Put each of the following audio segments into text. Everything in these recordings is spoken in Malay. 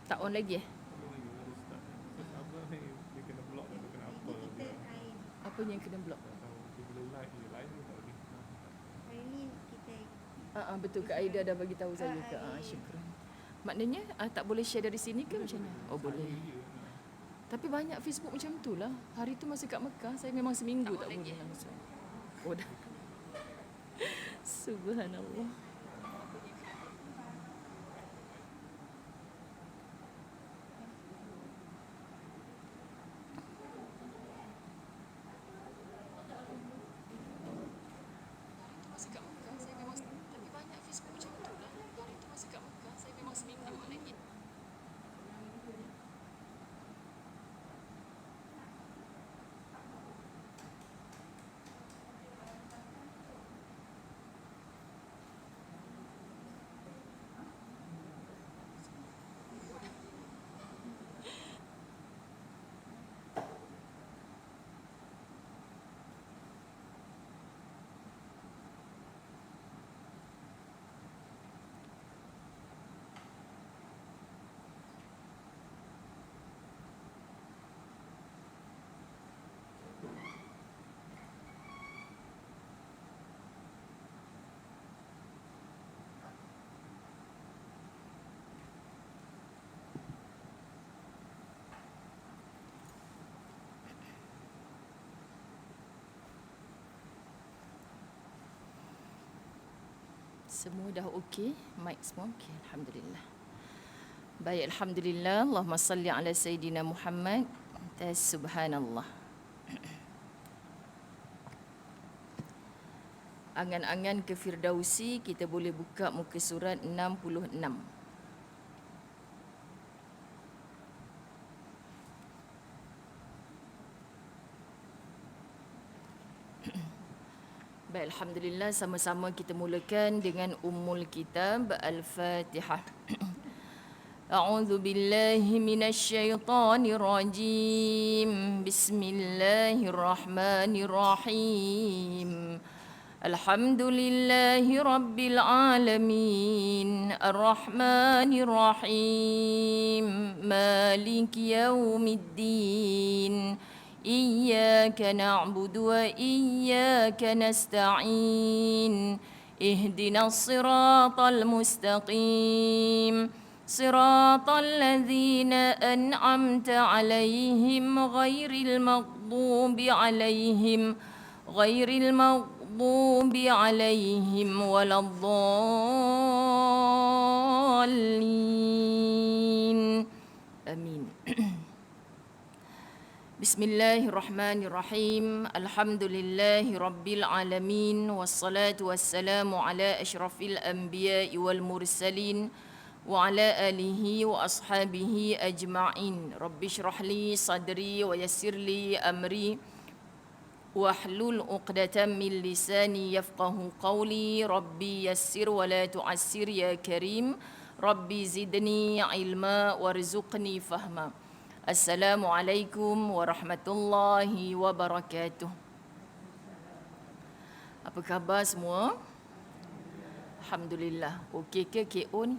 Tak on lagi eh? Belum lagi baru start. Saya sabar ni dia kena block atau kena apa dia. Apa yang kena block? Tak tahu. Dia bila live je. Live pun tak boleh. Hari ni kita Betul Kak Aida dah bagi tahu saya Kak. Syukran. Maknanya tak boleh share dari sini ke macam mana? Oh boleh. Tapi banyak Facebook macam tu lah. Hari tu masa kat Mekah saya memang seminggu tak boleh langsung. Oh dah. Subhanallah. Masa kat Mekah saya memang, tapi banyak Facebook macam tu lah. Hari tu masa kat Mekah saya memang seminggu lagi. Semua dah okey, mic semua okey, alhamdulillah. Baik, alhamdulillah. Allahumma salli ala sayyidina Muhammad. Subhanallah. Angan-angan ke Firdausi, kita boleh buka muka surat 66. Baik, alhamdulillah, sama-sama kita mulakan dengan Ummul Kitab Al-Fatihah. A'udzu billahi minasyaitonir rajim. Bismillahirrahmanirrahim. Alhamdulillahi rabbil alamin. Ar-Rahmanir Rahim. Maliki yaumiddin. إياك نعبد وإياك نستعين اهدنا الصراط المستقيم صراط الذين أنعمت عليهم غير المغضوب عليهم ولا الضالين آمين. Bismillahirrahmanirrahim. Alhamdulillahi rabbil alamin. Wassalatu wassalamu ala asyrafil anbiya'i wal mursalin wa ala alihi wa ashabihi ajma'in. Rabbi syrah li sadri wa yassir li amri wahlul 'uqdatam min lisani yafqahu qawli. Rabbi yassir wa la tu'assir ya karim. Rabbi zidni ilma warzuqni fahma. Assalamualaikum warahmatullahi wabarakatuh. Apa khabar semua? Alhamdulillah. Okey ke KO ni?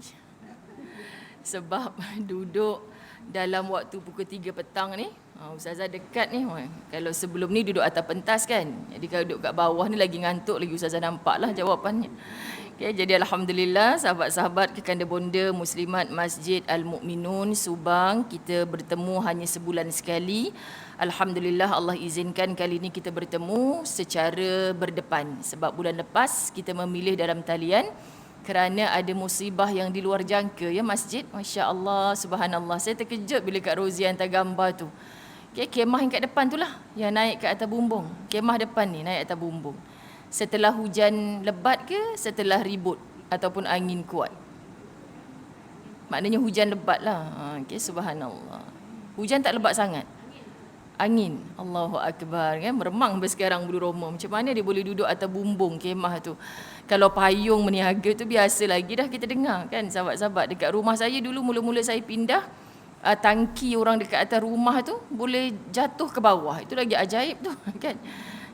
Sebab duduk dalam waktu pukul 3 petang ni, Ustazah dekat ni. Kalau sebelum ni duduk atas pentas kan. Jadi kalau duduk kat bawah ni lagi ngantuk lagi, Ustazah nampak lah jawapannya. Okay, jadi alhamdulillah sahabat-sahabat kekanda bonda Muslimat Masjid Al-Mu'minun Subang, kita bertemu hanya sebulan sekali. Alhamdulillah Allah izinkan kali ini kita bertemu secara berdepan. Sebab bulan lepas kita memilih dalam talian kerana ada musibah yang di luar jangka ya masjid. Masya-Allah, subhanallah. Saya terkejut bila Kak Rozi hantar gambar tu. Okay, kemah yang kat depan tu lah yang naik ke atas bumbung. Kemah depan ni naik atas bumbung. Setelah hujan lebat ke setelah ribut ataupun angin kuat? Maknanya hujan lebat lah. Okay, subhanallah. Hujan tak lebat sangat? Angin. Allahu Akbar. Kan? Meremang sekarang bulu roma. Macam mana dia boleh duduk atas bumbung kemah tu? Kalau payung meniaga tu biasa lagi dah kita dengar kan sahabat-sahabat. Dekat rumah saya dulu mula-mula saya pindah, tangki orang dekat atas rumah tu boleh jatuh ke bawah. Itu lagi ajaib tu kan.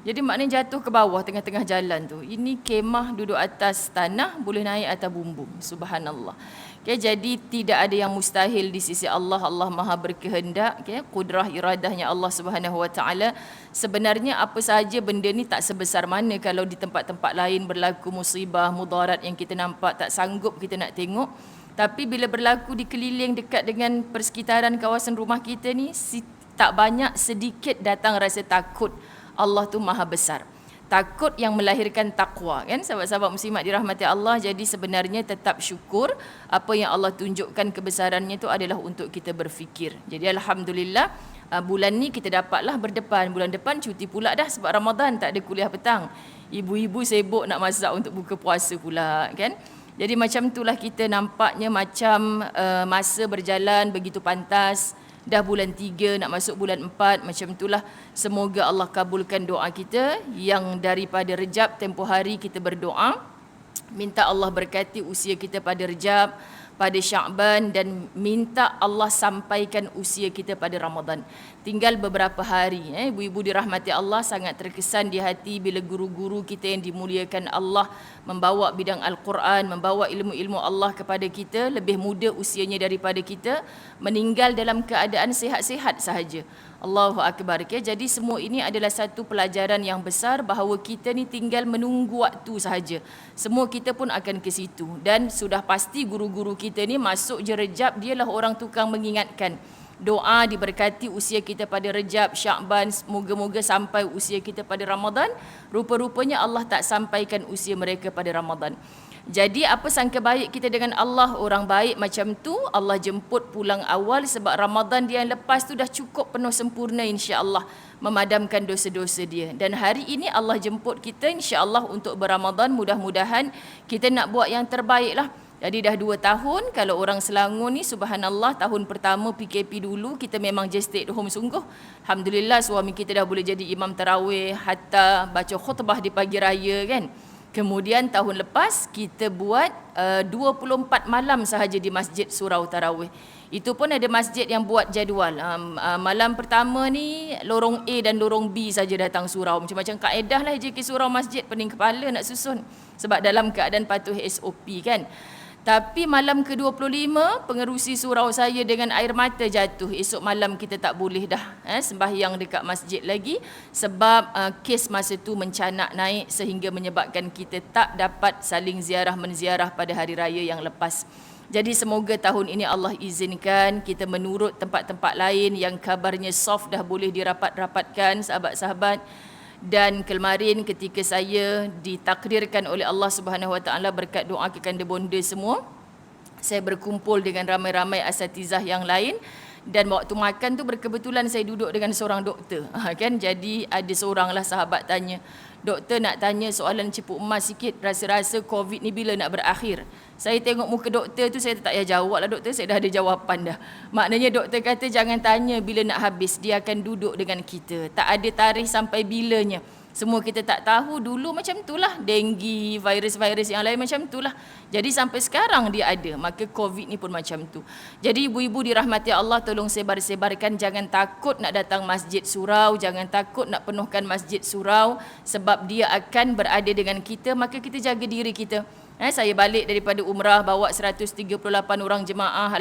Jadi maknanya jatuh ke bawah tengah-tengah jalan tu. Ini kemah duduk atas tanah, boleh naik atas bumbung. Subhanallah. Okay, jadi tidak ada yang mustahil di sisi Allah. Allah Maha berkehendak. Okay, kudrah iradahnya Allah Subhanahu Wa Taala. Sebenarnya apa sahaja benda ni tak sebesar mana kalau di tempat-tempat lain berlaku musibah, mudarat yang kita nampak tak sanggup kita nak tengok. Tapi bila berlaku di keliling dekat dengan persekitaran kawasan rumah kita ni, tak banyak sedikit datang rasa takut. Allah tu maha besar. Takut yang melahirkan takwa, kan sahabat-sahabat muslimat dirahmati Allah. Jadi sebenarnya tetap syukur, apa yang Allah tunjukkan kebesarannya tu adalah untuk kita berfikir. Jadi alhamdulillah bulan ni kita dapatlah berdepan. Bulan depan cuti pula dah sebab Ramadan, tak ada kuliah petang. Ibu-ibu sibuk nak masak untuk buka puasa pula, kan. Jadi macam itulah kita nampaknya macam masa berjalan begitu pantas. Dah bulan 3 nak masuk bulan 4, macam itulah. Semoga Allah kabulkan doa kita yang daripada Rejab tempoh hari kita berdoa. Minta Allah berkati usia kita pada Rejab, pada Sya'ban, dan minta Allah sampaikan usia kita pada Ramadan. Tinggal beberapa hari. Ibu-ibu dirahmati Allah, sangat terkesan di hati bila guru-guru kita yang dimuliakan Allah membawa bidang Al-Quran, membawa ilmu-ilmu Allah kepada kita, lebih muda usianya daripada kita, meninggal dalam keadaan sihat-sihat sahaja. Allahu Akbar. Okay? Jadi semua ini adalah satu pelajaran yang besar bahawa kita ni tinggal menunggu waktu sahaja. Semua kita pun akan ke situ. Dan sudah pasti guru-guru kita ni masuk je Rejab, dialah orang tukang mengingatkan. Doa diberkati usia kita pada Rejab, Sya'ban, moga-moga sampai usia kita pada Ramadan. Rupa-rupanya Allah tak sampaikan usia mereka pada Ramadan. Jadi apa sangka baik kita dengan Allah? Orang baik macam tu Allah jemput pulang awal sebab Ramadan dia yang lepas tu dah cukup penuh sempurna, insya-Allah memadamkan dosa-dosa dia. Dan hari ini Allah jemput kita insya-Allah untuk berRamadan. Mudah-mudahan kita nak buat yang terbaik lah. Jadi dah 2 tahun. Kalau orang Selangor ni subhanallah, tahun pertama PKP dulu kita memang just stay at home sungguh. Alhamdulillah suami kita dah boleh jadi imam tarawih, hatta baca khutbah di pagi raya, kan. Kemudian tahun lepas kita buat 24 malam sahaja di masjid surau tarawih. Itu pun ada masjid yang buat jadual. Malam pertama ni lorong A dan lorong B saja datang surau. Macam-macam kaedah lah JK surau masjid, pening kepala nak susun. Sebab dalam keadaan patuh SOP, kan. Tapi malam ke-25 pengerusi surau saya dengan air mata jatuh. Esok malam kita tak boleh dah sembahyang dekat masjid lagi sebab kes masa tu mencanak naik sehingga menyebabkan kita tak dapat saling ziarah menziarah pada hari raya yang lepas. Jadi semoga tahun ini Allah izinkan kita menurut tempat-tempat lain yang kabarnya soft dah boleh dirapat-rapatkan, sahabat-sahabat. Dan kemarin ketika saya ditakdirkan oleh Allah Subhanahu Wa Taala berkat doa kekanda bonda semua, saya berkumpul dengan ramai-ramai asatizah yang lain. Dan waktu makan tu berkebetulan saya duduk dengan seorang doktor, kan. Jadi ada seoranglah sahabat tanya, "Doktor, nak tanya soalan cepuk emas sikit, rasa-rasa COVID ni bila nak berakhir?" Saya tengok muka doktor tu, saya tak payah jawab lah doktor, saya dah ada jawapan dah. Maknanya doktor kata jangan tanya bila nak habis, dia akan duduk dengan kita. Tak ada tarikh sampai bilanya. Semua kita tak tahu, dulu macam itulah, denggi, virus-virus yang lain macam itulah. Jadi sampai sekarang dia ada, maka COVID ni pun macam tu. Jadi ibu-ibu dirahmati Allah, tolong sebar-sebarkan, jangan takut nak datang masjid surau, jangan takut nak penuhkan masjid surau sebab dia akan berada dengan kita, maka kita jaga diri kita. Saya balik daripada umrah bawa 138 orang jemaah.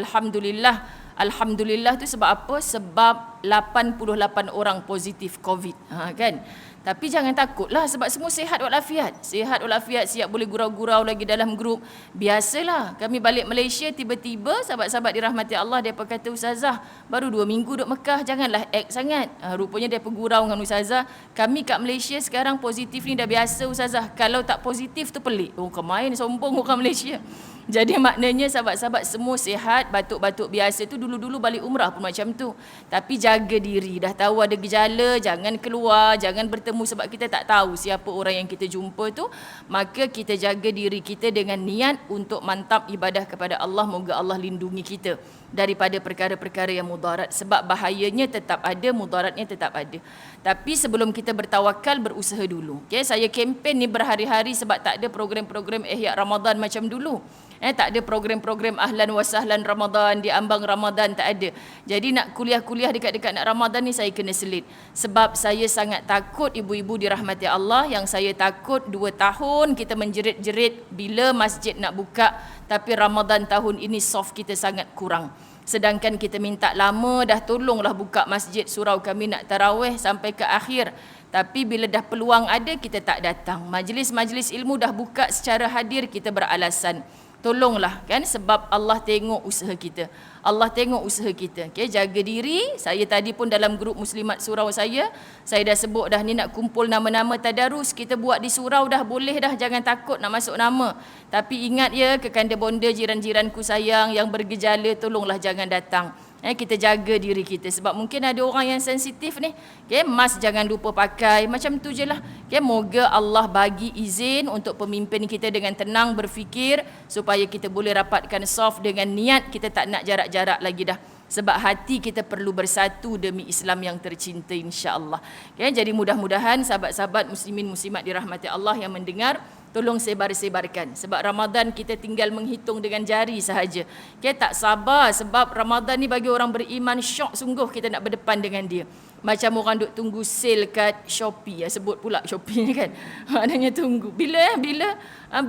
Alhamdulillah tu sebab apa? Sebab 88 orang positif COVID, kan. Tapi jangan takutlah sebab semua sihat walafiat. Sihat walafiat, siap boleh gurau-gurau lagi dalam grup. Biasalah, kami balik Malaysia tiba-tiba sahabat-sahabat dirahmati Allah, mereka kata, "Ustazah, baru 2 minggu duduk Mekah, janganlah act sangat." Rupanya mereka gurau dengan Ustazah, "Kami kat Malaysia sekarang positif ni dah biasa Ustazah. Kalau tak positif tu pelik." Oh, kemain sombong orang Malaysia. Jadi maknanya sahabat-sahabat semua sihat, batuk-batuk biasa tu, dulu-dulu balik umrah pun macam tu. Tapi jaga diri, dah tahu ada gejala, jangan keluar, jangan bertemu sebab kita tak tahu siapa orang yang kita jumpa tu. Maka kita jaga diri kita dengan niat untuk mantap ibadah kepada Allah. Moga Allah lindungi kita daripada perkara-perkara yang mudarat. Sebab bahayanya tetap ada, mudaratnya tetap ada. Tapi sebelum kita bertawakal, berusaha dulu. Okay? Saya kempen ni berhari-hari sebab tak ada program-program Ihya Ramadan macam dulu. Tak ada program-program ahlan wa sahlan Ramadan, di ambang Ramadan, tak ada. Jadi nak kuliah-kuliah dekat-dekat nak Ramadan ni saya kena selit. Sebab saya sangat takut ibu-ibu dirahmati Allah, yang saya takut 2 tahun kita menjerit-jerit bila masjid nak buka, tapi Ramadan tahun ini soft kita sangat kurang. Sedangkan kita minta lama dah, tolonglah buka masjid, surau kami nak tarawih sampai ke akhir. Tapi bila dah peluang ada, kita tak datang. Majlis-majlis ilmu dah buka secara hadir, kita beralasan. Tolonglah kan, sebab Allah tengok usaha kita. Allah tengok usaha kita. Okay, jaga diri. Saya tadi pun dalam grup muslimat surau saya dah sebut dah, ni nak kumpul nama-nama tadarus, kita buat di surau dah, boleh dah, jangan takut nak masuk nama. Tapi ingat ya, kekanda bonda, jiran-jiranku sayang yang bergejala, tolonglah jangan datang. Kita jaga diri kita, sebab mungkin ada orang yang sensitif ni. Okay, mask jangan lupa pakai, macam tu je lah. Okay, moga Allah bagi izin untuk pemimpin kita dengan tenang berfikir, supaya kita boleh rapatkan soft dengan niat kita tak nak jarak-jarak lagi dah. Sebab hati kita perlu bersatu demi Islam yang tercinta, insya-Allah. Okay, jadi mudah-mudahan sahabat-sahabat muslimin muslimat dirahmati Allah yang mendengar, tolong sebar-sebarkan. Sebab Ramadan kita tinggal menghitung dengan jari sahaja. Okay, tak sabar, sebab Ramadan ni bagi orang beriman syok sungguh kita nak berdepan dengan dia. Macam orang duk tunggu sale kat Shopee, sebut pula Shopee ni kan. Maknanya tunggu. Bila 4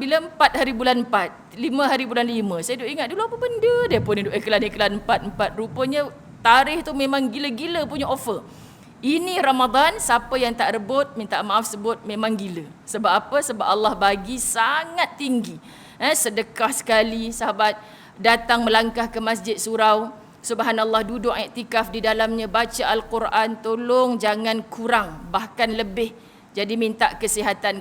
hari bulan 4, 5 hari bulan 5. Saya duk ingat dulu apa benda dia pun duk iklan-iklan 4. Rupanya tarikh tu memang gila-gila punya offer. Ini Ramadan, siapa yang tak rebut, minta maaf sebut memang gila. Sebab apa? Sebab Allah bagi sangat tinggi. Sedekah sekali, sahabat datang melangkah ke masjid surau, subhanallah, duduk iktikaf di dalamnya, baca Al-Quran, tolong jangan kurang, bahkan lebih. Jadi minta kesihatan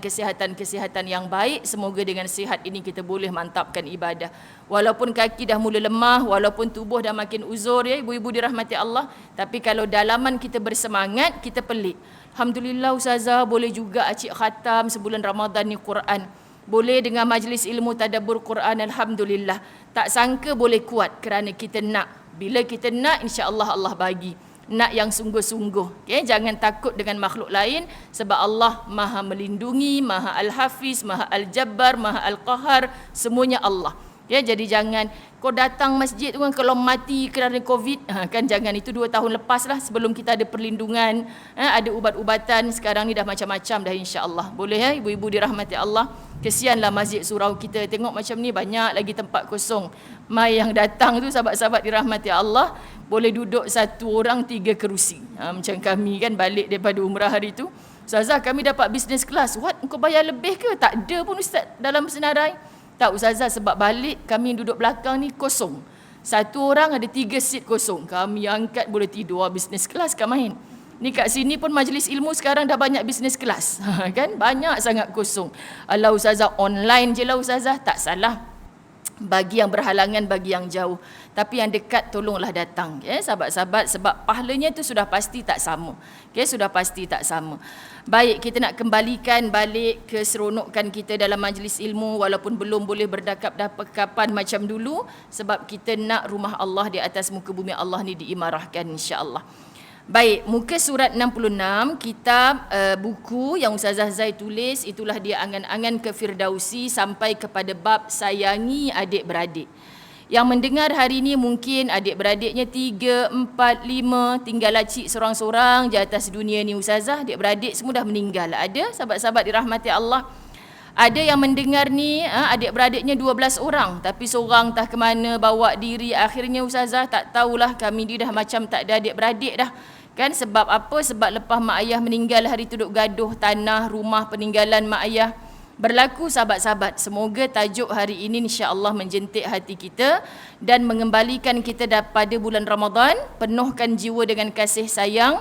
yang baik. Semoga dengan sihat ini kita boleh mantapkan ibadah. Walaupun kaki dah mula lemah, walaupun tubuh dah makin uzur ya ibu-ibu dirahmati Allah, tapi kalau dalaman kita bersemangat, kita pelik. Alhamdulillah Ustazah, boleh juga acik khatam sebulan Ramadan ni Quran. Boleh dengan majlis ilmu tadabbur Quran, alhamdulillah. Tak sangka boleh kuat kerana kita nak. Bila kita nak, insya-Allah Allah bagi. Nak yang sungguh-sungguh. Okay? Jangan takut dengan makhluk lain, sebab Allah Maha melindungi, Maha Al-Hafiz, Maha Al-Jabbar, Maha Al-Qahar, semuanya Allah. Okay? Jadi jangan kau datang masjid tu kan kalau mati kerana COVID, kan jangan. Itu 2 tahun lepas lah, sebelum kita ada perlindungan, ada ubat-ubatan. Sekarang ni dah macam-macam dah, insya-Allah. Boleh ya ibu-ibu dirahmati Allah. Kesianlah masjid surau kita, tengok macam ni banyak lagi tempat kosong. Mai yang datang tu sahabat-sahabat dirahmati Allah, boleh duduk 1 orang 3 kerusi. Macam kami kan balik daripada umrah hari tu, Ustazah kami dapat business class. What? Kau bayar lebih ke? Tak ada pun Ustaz dalam senarai. Tak Ustazah, sebab balik kami duduk belakang ni kosong. 1 orang ada 3 seat kosong. Kami angkat boleh tidur, business class kan main. Ni kat sini pun majlis ilmu sekarang dah banyak business class. Kan? Banyak sangat kosong. Alah Ustazah, online je lah Ustazah. Tak salah. Bagi yang berhalangan, bagi yang jauh. Tapi yang dekat tolonglah datang. Okay? Sahabat-sahabat, sebab pahalanya tu sudah pasti tak sama. Okay? Sudah pasti tak sama. Baik, kita nak kembalikan balik ke seronokan kita dalam majlis ilmu, walaupun belum boleh berdekap-dekapan macam dulu, sebab kita nak rumah Allah di atas muka bumi Allah ni diimarahkan, insya-Allah. Baik, muka surat 66, kitab buku yang Ustazah Zai tulis, itulah dia Angan-Angan ke Firdausi, sampai kepada bab sayangi adik-beradik. Yang mendengar hari ini mungkin adik-beradiknya 3, 4, 5, tinggal acik seorang-seorang di atas dunia ni Ustazah. Adik-beradik semua dah meninggal. Ada sahabat-sahabat dirahmati Allah. Ada yang mendengar ni adik-beradiknya 12 orang, tapi seorang entah ke mana bawa diri. Akhirnya Ustazah tak tahulah, kami ni dah macam tak ada adik-beradik dah. Kan sebab apa? Sebab lepas mak ayah meninggal, hari tu duk gaduh tanah rumah peninggalan mak ayah. Berlaku sahabat-sahabat. Semoga tajuk hari ini insya-Allah menjentik hati kita dan mengembalikan kita pada bulan Ramadan. Penuhkan jiwa dengan kasih sayang.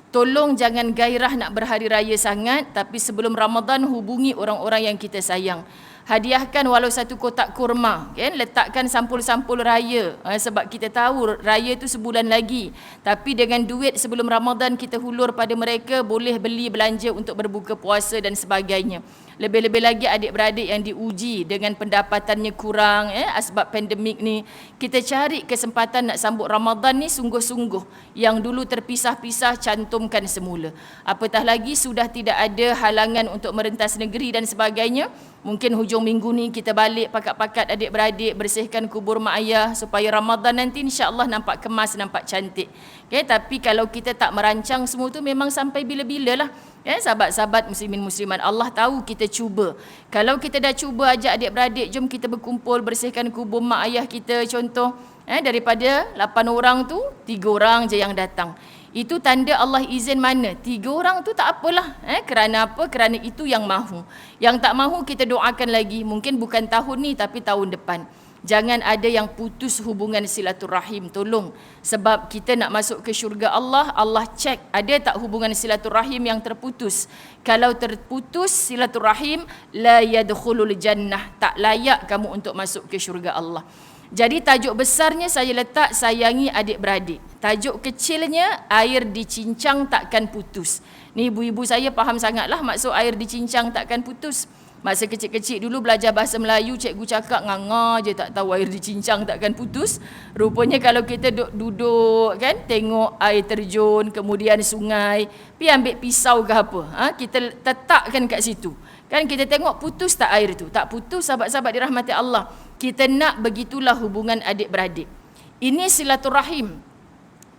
Tolong jangan gairah nak berhari raya sangat, tapi sebelum Ramadan hubungi orang-orang yang kita sayang. Hadiahkan walau 1 kotak kurma, kan? Letakkan sampul-sampul raya, sebab kita tahu raya tu sebulan lagi. Tapi dengan duit sebelum Ramadan kita hulur pada mereka, boleh beli belanja untuk berbuka puasa dan sebagainya. Lebih-lebih lagi adik-beradik yang diuji dengan pendapatannya kurang, sebab pandemik ni. Kita cari kesempatan nak sambut Ramadan ni sungguh-sungguh. Yang dulu terpisah-pisah, cantumkan semula. Apatah lagi sudah tidak ada halangan untuk merentas negeri dan sebagainya. Mungkin hujung minggu ni kita balik pakat-pakat adik-beradik, bersihkan kubur mak ayah supaya Ramadan nanti insya-Allah nampak kemas, nampak cantik. Okay, tapi kalau kita tak merancang semua tu memang sampai bila-bila lah. Sahabat-sahabat muslimin muslimat, Allah tahu kita cuba. Kalau kita dah cuba ajak adik-beradik, jom kita berkumpul bersihkan kubur mak ayah kita contoh. Daripada 8 orang tu 3 orang je yang datang. Itu tanda Allah izin mana? 3 orang tu tak apalah. Kerana apa? Kerana itu yang mahu. Yang tak mahu kita doakan lagi. Mungkin bukan tahun ni tapi tahun depan. Jangan ada yang putus hubungan silaturahim, tolong. Sebab kita nak masuk ke syurga Allah, Allah cek ada tak hubungan silaturahim yang terputus. Kalau terputus silaturahim, la yadkhulul jannah, tak layak kamu untuk masuk ke syurga Allah. Jadi tajuk besarnya saya letak sayangi adik-beradik. Tajuk kecilnya air dicincang takkan putus. Ni ibu-ibu saya faham sangatlah maksud air dicincang takkan putus. Masa kecil-kecil dulu belajar bahasa Melayu, cikgu cakap nganga je tak tahu air dicincang takkan putus. Rupanya kalau kita duduk kan, tengok air terjun, kemudian sungai, pi ambil pisau ke apa, kita letakkan kat situ. Kan kita tengok putus tak air tu? Tak putus, sahabat-sahabat dirahmati Allah. Kita nak begitulah hubungan adik-beradik. Ini silaturahim.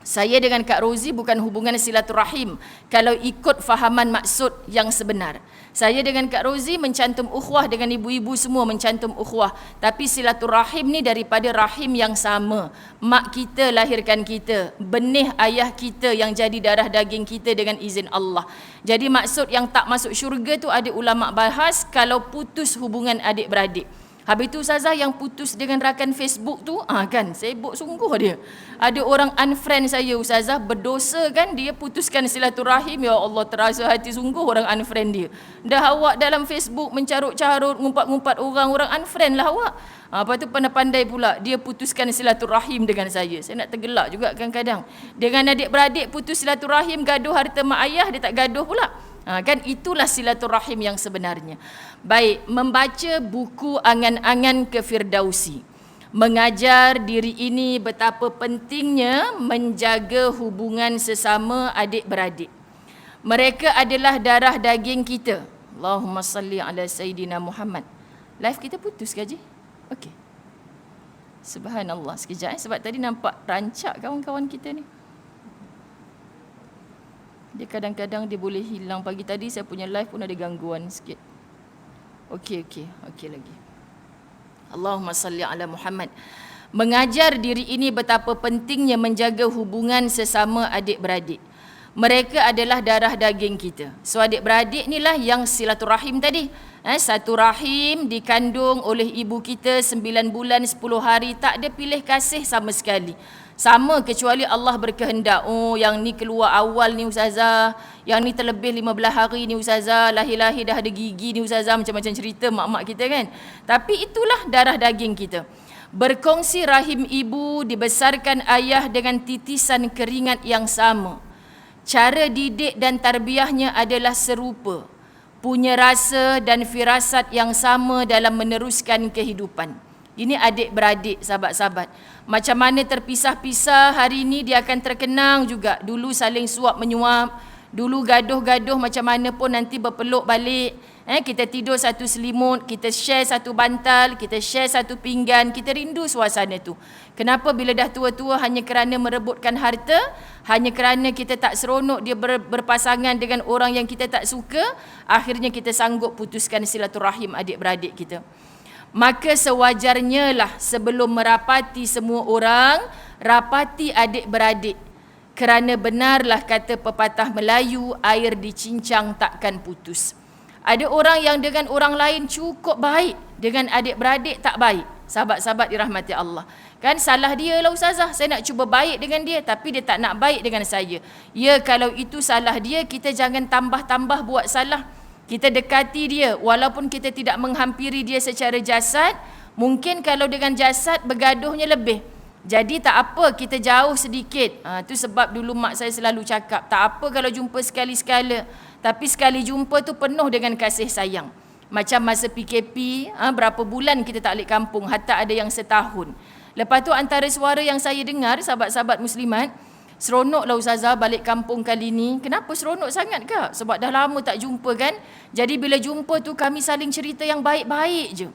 Saya dengan Kak Rozi bukan hubungan silaturahim kalau ikut fahaman maksud yang sebenar. Saya dengan Kak Rozi mencantum ukhuwah, dengan ibu-ibu semua mencantum ukhuwah. Tapi silaturahim ni daripada rahim yang sama. Mak kita lahirkan kita, benih ayah kita yang jadi darah daging kita dengan izin Allah. Jadi maksud yang tak masuk syurga tu ada ulama bahas kalau putus hubungan adik-beradik. Habis tu Ustazah yang putus dengan rakan Facebook tu, kan sibuk sungguh dia. Ada orang unfriend saya Ustazah, berdosa kan, dia putuskan silaturahim. Ya Allah, terasa hati sungguh orang unfriend dia. Dah awak dalam Facebook mencarut-carut, ngumpat-ngumpat orang unfriend lah awak. Lepas tu pandai-pandai pula dia putuskan silaturahim dengan saya. Saya nak tergelak juga kadang-kadang. Dengan adik-beradik putus silaturahim, gaduh harta mak ayah, dia tak gaduh pula. Kan itulah silaturahim yang sebenarnya. Baik, membaca buku Angan-Angan ke Firdausi. Mengajar diri ini betapa pentingnya menjaga hubungan sesama adik-beradik. Mereka adalah darah daging kita. Allahumma salli ala Sayyidina Muhammad. Live kita putus ke Haji? Okey. Subhanallah, sekejap sebab tadi nampak rancak kawan-kawan kita ni. Dia kadang-kadang dia boleh hilang. Pagi tadi saya punya live pun ada gangguan sikit. Okey lagi. Allahumma salli ala Muhammad. Mengajar diri ini betapa pentingnya menjaga hubungan sesama adik-beradik. Mereka adalah darah daging kita. So adik-beradik inilah yang silaturahim tadi. Satu rahim dikandung oleh ibu kita 9 bulan 10 hari, tak ada pilih kasih sama sekali. Sama kecuali Allah berkehendak. Oh, yang ni keluar awal ni Ustazah, yang ni terlebih 15 hari ni Ustazah, lahir-lahir dah ada gigi ni Ustazah, macam-macam cerita mak-mak kita kan. Tapi itulah darah daging kita. Berkongsi rahim ibu, dibesarkan ayah dengan titisan keringat yang sama. Cara didik dan tarbiyahnya adalah serupa. Punya rasa dan firasat yang sama dalam meneruskan kehidupan. Ini adik-beradik, sahabat-sahabat. Macam mana terpisah-pisah, hari ini dia akan terkenang juga. Dulu saling suap menyuap, dulu gaduh-gaduh macam mana pun nanti berpeluk balik. Kita tidur satu selimut, kita share satu bantal, kita share satu pinggan, kita rindu suasana tu. Kenapa bila dah tua-tua hanya kerana merebutkan harta, hanya kerana kita tak seronok dia berpasangan dengan orang yang kita tak suka, akhirnya kita sanggup putuskan silaturahim adik-beradik kita. Maka sewajarnya lah sebelum merapati semua orang, rapati adik-beradik. Kerana benarlah kata pepatah Melayu, air dicincang takkan putus. Ada orang yang dengan orang lain cukup baik, dengan adik-beradik tak baik. Sahabat-sahabat dirahmati Allah. Kan salah dia lah Ustazah, saya nak cuba baik dengan dia, tapi dia tak nak baik dengan saya. Ya, kalau itu salah dia, kita jangan tambah-tambah buat salah. Kita dekati dia, walaupun kita tidak menghampiri dia secara jasad, mungkin kalau dengan jasad bergaduhnya lebih. Jadi tak apa kita jauh sedikit. Tu sebab dulu mak saya selalu cakap, tak apa kalau jumpa sekali-sekala, tapi sekali jumpa tu penuh dengan kasih sayang. Macam masa PKP, berapa bulan kita tak balik kampung, hatta ada yang setahun. Lepas tu antara suara yang saya dengar, sahabat-sahabat muslimat, seronoklah Ustazah balik kampung kali ni. Kenapa seronok sangat Kak? Sebab dah lama tak jumpa kan. Jadi bila jumpa tu kami saling cerita yang baik-baik je.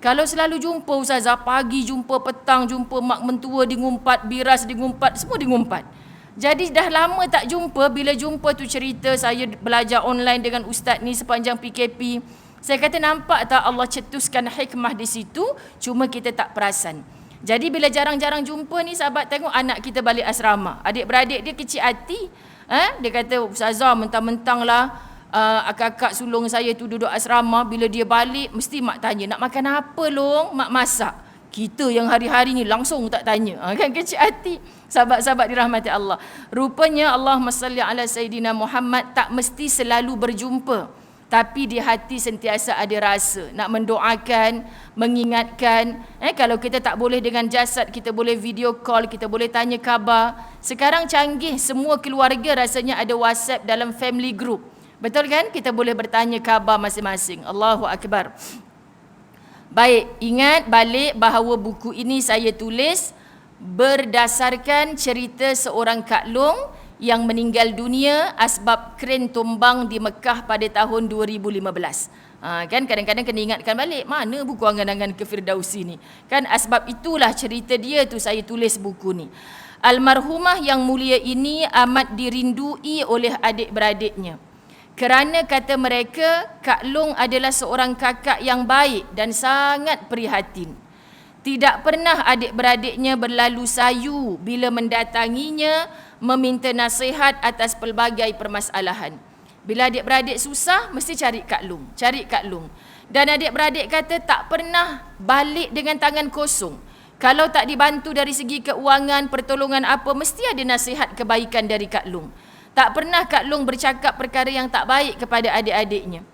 Kalau selalu jumpa Ustazah, pagi jumpa, petang jumpa, mak mentua di ngumpat, biras di ngumpat, semua di ngumpat. Jadi dah lama tak jumpa, bila jumpa tu cerita saya belajar online dengan ustaz ni sepanjang PKP. Saya kata nampak tak Allah cetuskan hikmah di situ, cuma kita tak perasan. Jadi bila jarang-jarang jumpa ni sahabat, tengok anak kita balik asrama. Adik-beradik dia kecil hati. Dia kata, Ustazah mentang-mentang lah akak-akak sulung saya tu duduk asrama, bila dia balik mesti mak tanya, nak makan apa long? Mak masak. Kita yang hari-hari ni langsung tak tanya. Kan kecil hati. Sahabat-sahabat dirahmati Allah. Rupanya Allahumma salli ala Sayyidina Muhammad tak mesti selalu berjumpa. Tapi di hati sentiasa ada rasa. Nak mendoakan, mengingatkan. Kalau kita tak boleh dengan jasad, kita boleh video call, kita boleh tanya khabar. Sekarang canggih, semua keluarga rasanya ada WhatsApp dalam family group. Betul kan? Kita boleh bertanya khabar masing-masing. Allahu Akbar. Baik, ingat balik bahawa buku ini saya tulis berdasarkan cerita seorang Kak Long yang meninggal dunia asbab kren tumbang di Mekah pada tahun 2015. Kan kadang-kadang kena ingatkan balik, mana buku angan-angan ke Firdausi ni. Kan asbab itulah cerita dia tu saya tulis buku ni. Almarhumah yang mulia ini amat dirindui oleh adik-beradiknya. Kerana kata mereka, Kak Long adalah seorang kakak yang baik dan sangat prihatin. Tidak pernah adik-beradiknya berlalu sayu bila mendatanginya meminta nasihat atas pelbagai permasalahan. Bila adik-beradik susah, mesti cari Kak Long, cari Kak Long. Dan adik-beradik kata tak pernah balik dengan tangan kosong. Kalau tak dibantu dari segi keuangan, pertolongan apa, mesti ada nasihat kebaikan dari Kak Long. Tak pernah Kak Long bercakap perkara yang tak baik kepada adik-adiknya.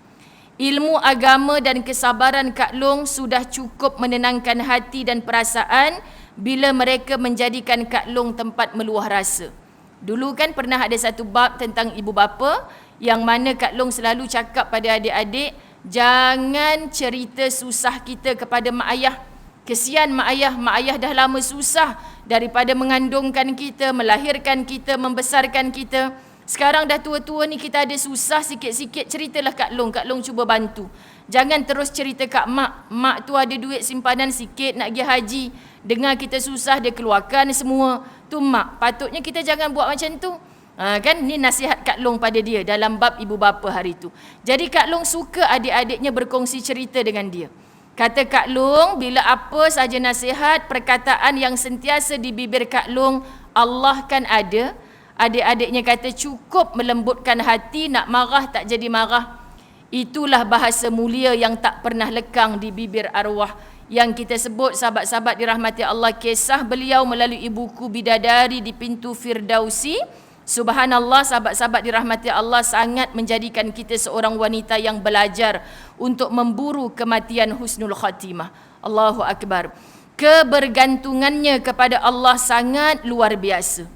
Ilmu agama dan kesabaran Kak Long sudah cukup menenangkan hati dan perasaan bila mereka menjadikan Kak Long tempat meluah rasa. Dulu kan pernah ada satu bab tentang ibu bapa yang mana Kak Long selalu cakap pada adik-adik, jangan cerita susah kita kepada mak ayah. Kesian mak ayah dah lama susah daripada mengandungkan kita, melahirkan kita, membesarkan kita. Sekarang dah tua-tua ni kita ada susah sikit-sikit, ceritalah Kak Long cuba bantu. Jangan terus cerita kat mak tu ada duit simpanan sikit nak pergi haji. Dengar kita susah dia keluarkan semua. Tu mak, patutnya kita jangan buat macam tu. Kan ni nasihat Kak Long pada dia dalam bab ibu bapa hari tu. Jadi Kak Long suka adik-adiknya berkongsi cerita dengan dia. Kata Kak Long, bila apa saja nasihat, perkataan yang sentiasa di bibir Kak Long, Allah kan ada. Adik-adiknya kata cukup melembutkan hati, nak marah tak jadi marah. Itulah bahasa mulia yang tak pernah lekang di bibir arwah. Yang kita sebut sahabat-sahabat dirahmati Allah, kisah beliau melalui buku Bidadari di Pintu Firdausi. Subhanallah, sahabat-sahabat dirahmati Allah, sangat menjadikan kita seorang wanita yang belajar untuk memburu kematian husnul khatimah. Allahu Akbar. Kebergantungannya kepada Allah sangat luar biasa.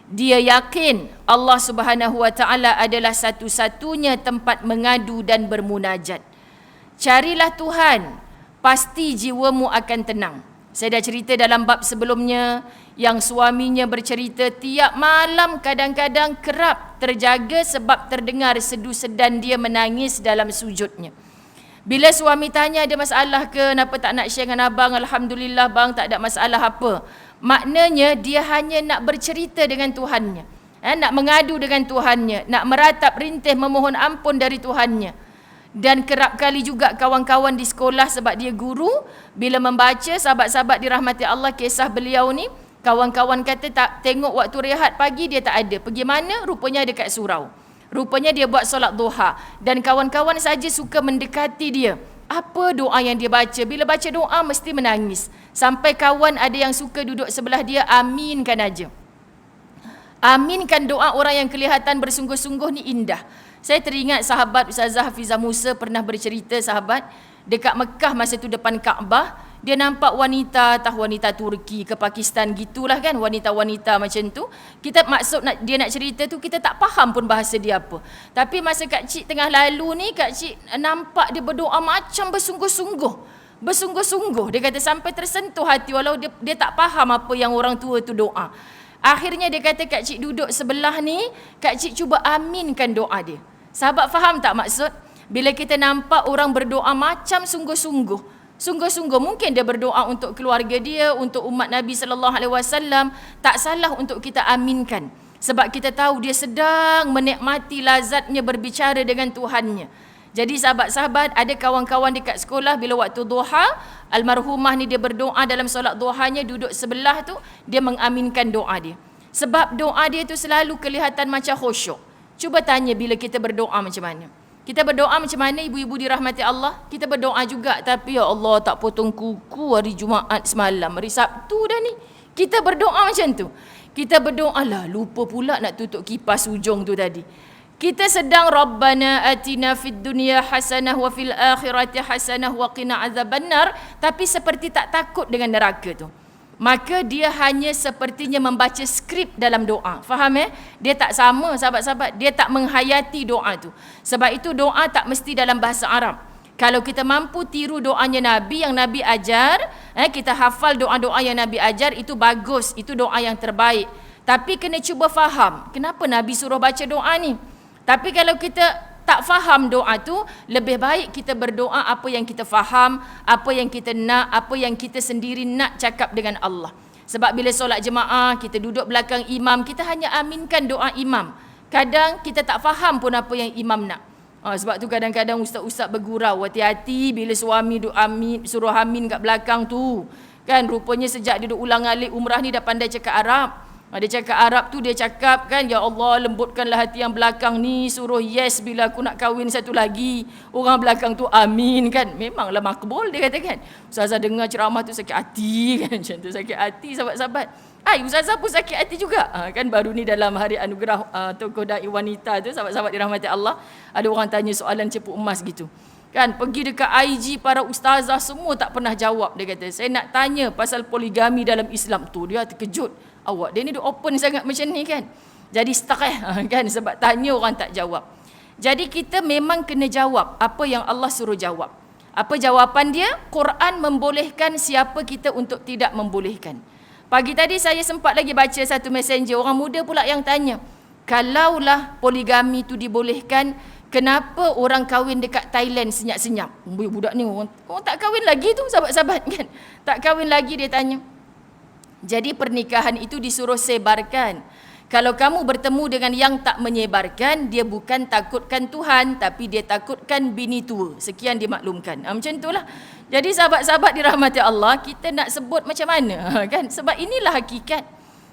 Dia yakin Allah Subhanahu wa taala adalah satu-satunya tempat mengadu dan bermunajat. Carilah Tuhan, pasti jiwamu akan tenang. Saya dah cerita dalam bab sebelumnya yang suaminya bercerita tiap malam kadang-kadang kerap terjaga sebab terdengar sedu-sedan dia menangis dalam sujudnya. Bila suami tanya ada masalah ke, kenapa tak nak share dengan abang? Alhamdulillah bang, tak ada masalah apa. Maknanya dia hanya nak bercerita dengan Tuhannya. Nak mengadu dengan Tuhannya, nak meratap rintih memohon ampun dari Tuhannya. Dan kerap kali juga kawan-kawan di sekolah sebab dia guru, bila membaca sahabat-sahabat dirahmati Allah kisah beliau ni, kawan-kawan kata tak tengok waktu rehat pagi dia tak ada. Pergi mana? Rupanya dekat surau. Rupanya dia buat solat duha. Dan kawan-kawan saja suka mendekati dia. Apa doa yang dia baca? Bila baca doa mesti menangis. Sampai kawan ada yang suka duduk sebelah dia, aminkan aja. Aminkan doa orang yang kelihatan bersungguh-sungguh ni indah. Saya teringat sahabat Ustazah Hafizah Musa pernah bercerita sahabat, dekat Mekah masa tu depan Kaabah, dia nampak wanita, wanita Turki ke Pakistan gitulah kan, wanita-wanita macam tu. Kita maksud dia nak cerita tu, kita tak faham pun bahasa dia apa. Tapi masa Kak Cik tengah lalu ni, Kak Cik nampak dia berdoa macam bersungguh-sungguh. Bersungguh-sungguh. Dia kata sampai tersentuh hati walau dia tak faham apa yang orang tua tu doa. Akhirnya dia kata Kak Cik duduk sebelah ni, Kak Cik cuba aminkan doa dia. Sahabat faham tak maksud? Bila kita nampak orang berdoa macam sungguh-sungguh, mungkin dia berdoa untuk keluarga dia, untuk umat Nabi sallallahu alaihi wasallam, tak salah untuk kita aminkan. Sebab kita tahu dia sedang menikmati lazatnya berbicara dengan Tuhannya. Jadi sahabat-sahabat, ada kawan-kawan dekat sekolah bila waktu duha, almarhumah ni dia berdoa dalam solat duhanya, duduk sebelah tu, dia mengaminkan doa dia. Sebab doa dia tu selalu kelihatan macam khusyuk. Cuba tanya bila kita berdoa macam mana. Kita berdoa macam mana ibu-ibu dirahmati Allah? Kita berdoa juga, tapi ya Allah tak potong kuku hari Jumaat semalam, hari Sabtu dah ni. Kita berdoa macam tu. Kita berdoa lah, lupa pula nak tutup kipas hujung tu tadi. Kita sedang Rabbana atina fid dunya hasanah wa fil akhirati hasanah wa qina azabannar, tapi seperti tak takut dengan neraka tu. Maka dia hanya sepertinya membaca skrip dalam doa. Faham Dia tak sama sahabat-sahabat, dia tak menghayati doa tu. Sebab itu doa tak mesti dalam bahasa Arab. Kalau kita mampu tiru doanya Nabi yang Nabi ajar, kita hafal doa-doa yang Nabi ajar, itu bagus, itu doa yang terbaik. Tapi kena cuba faham, kenapa Nabi suruh baca doa ni? Tapi kalau kita tak faham doa tu, lebih baik kita berdoa apa yang kita faham, apa yang kita nak, apa yang kita sendiri nak cakap dengan Allah. Sebab bila solat jemaah, kita duduk belakang imam, kita hanya aminkan doa imam. Kadang kita tak faham pun apa yang imam nak. Sebab tu kadang-kadang ustaz-ustaz bergurau, hati-hati bila suami duk amin, suruh amin kat belakang tu. Kan rupanya sejak dia duk ulang alik umrah ni dah pandai cakap Arab. Dia cakap Arab tu, dia cakap kan, ya Allah lembutkanlah hati yang belakang ni, suruh yes bila aku nak kahwin satu lagi. Orang belakang tu amin kan. Memanglah makbul dia kata kan. Ustazah dengar ceramah tu sakit hati kan. Macam tu sakit hati sahabat-sahabat. Ustazah pun sakit hati juga. Kan baru ni dalam hari anugerah tokoh dai wanita tu, sahabat-sahabat dirahmati Allah, ada orang tanya soalan cepu emas gitu. Kan pergi dekat IG para ustazah semua tak pernah jawab. Dia kata, saya nak tanya pasal poligami dalam Islam tu. Dia terkejut. Awak dia ni dia open sangat macam ni kan. Jadi stuck kan, sebab tanya orang tak jawab. Jadi kita memang kena jawab apa yang Allah suruh jawab. Apa jawapan dia? Quran membolehkan siapa kita untuk tidak membolehkan. Pagi tadi saya sempat lagi baca satu messenger, orang muda pula yang tanya, kalaulah poligami tu dibolehkan, kenapa orang kahwin dekat Thailand senyap-senyap? Budak ni orang tak kahwin lagi tu sahabat-sahabat kan. Tak kahwin lagi, dia tanya. Jadi pernikahan itu disuruh sebarkan. Kalau kamu bertemu dengan yang tak menyebarkan, dia bukan takutkan Tuhan, tapi dia takutkan bini tua. Sekian dimaklumkan. Macam itulah. Jadi sahabat-sahabat dirahmati Allah, kita nak sebut macam mana kan? Sebab inilah hakikat.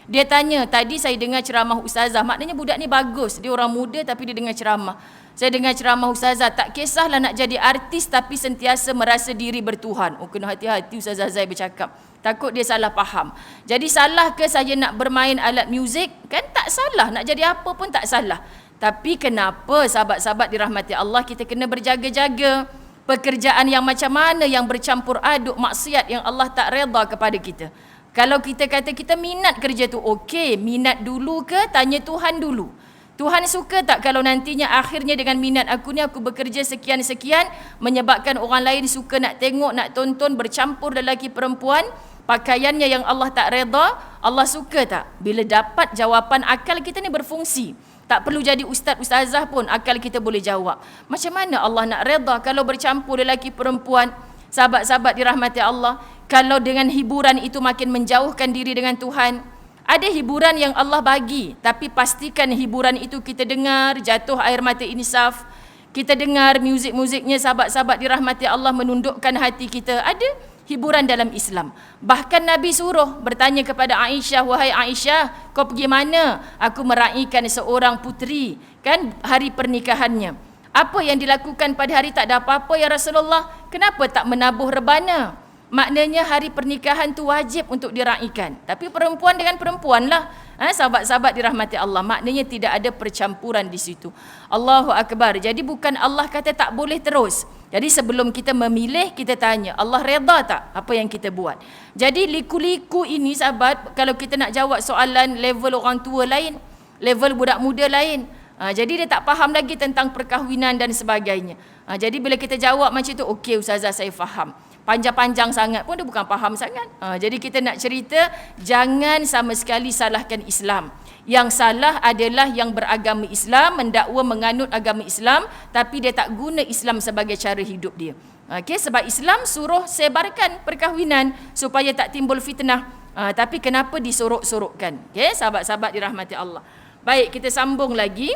Dia tanya, tadi saya dengar ceramah ustazah, maknanya budak ni bagus. Dia orang muda tapi dia dengar ceramah. Saya dengar ceramah ustazah, tak kisahlah nak jadi artis tapi sentiasa merasa diri bertuhan. Kena hati-hati ustazah Zai bercakap. Takut dia salah faham. Jadi salah ke saya nak bermain alat muzik? Kan tak salah. Nak jadi apa pun tak salah. Tapi kenapa sahabat-sahabat dirahmati Allah, kita kena berjaga-jaga. Pekerjaan yang macam mana yang bercampur aduk maksiat yang Allah tak redha kepada kita. Kalau kita kata kita minat kerja tu, okey, minat dulu ke? Tanya Tuhan dulu. Tuhan suka tak kalau nantinya akhirnya dengan minat aku ni aku bekerja sekian-sekian menyebabkan orang lain suka nak tengok, nak tonton, bercampur lelaki perempuan, pakaiannya yang Allah tak redha, Allah suka tak? Bila dapat jawapan, akal kita ni berfungsi. Tak perlu jadi ustaz-ustazah pun, akal kita boleh jawab. Macam mana Allah nak redha kalau bercampur lelaki perempuan? Sahabat-sahabat dirahmati Allah, kalau dengan hiburan itu makin menjauhkan diri dengan Tuhan. Ada hiburan yang Allah bagi, tapi pastikan hiburan itu kita dengar, jatuh air mata insaf. Kita dengar muzik-muziknya sahabat-sahabat dirahmati Allah menundukkan hati kita. Ada hiburan dalam Islam. Bahkan Nabi suruh bertanya kepada Aisyah, wahai Aisyah, kau pergi mana? Aku meraihkan seorang puteri, kan hari pernikahannya. Apa yang dilakukan pada hari tak ada apa-apa ya Rasulullah? Kenapa tak menabuh rebana? Maknanya hari pernikahan tu wajib untuk diraihkan. Tapi perempuan dengan perempuan lah. Sahabat-sahabat dirahmati Allah. Maknanya tidak ada percampuran di situ. Allahu Akbar. Jadi bukan Allah kata tak boleh terus. Jadi sebelum kita memilih, kita tanya, Allah redha tak apa yang kita buat? Jadi liku-liku ini sahabat, kalau kita nak jawab soalan level orang tua lain, level budak muda lain. Jadi dia tak faham lagi tentang perkahwinan dan sebagainya. Jadi bila kita jawab macam tu, okey ustazah saya faham. Panjang-panjang sangat pun dia bukan faham sangat. Jadi kita nak cerita, jangan sama sekali salahkan Islam. Yang salah adalah yang beragama Islam, mendakwa menganut agama Islam, tapi dia tak guna Islam sebagai cara hidup dia. Okay, sebab Islam suruh sebarkan perkahwinan supaya tak timbul fitnah. Tapi kenapa disorok-sorokkan? Okay, sahabat-sahabat dirahmati Allah. Baik, kita sambung lagi.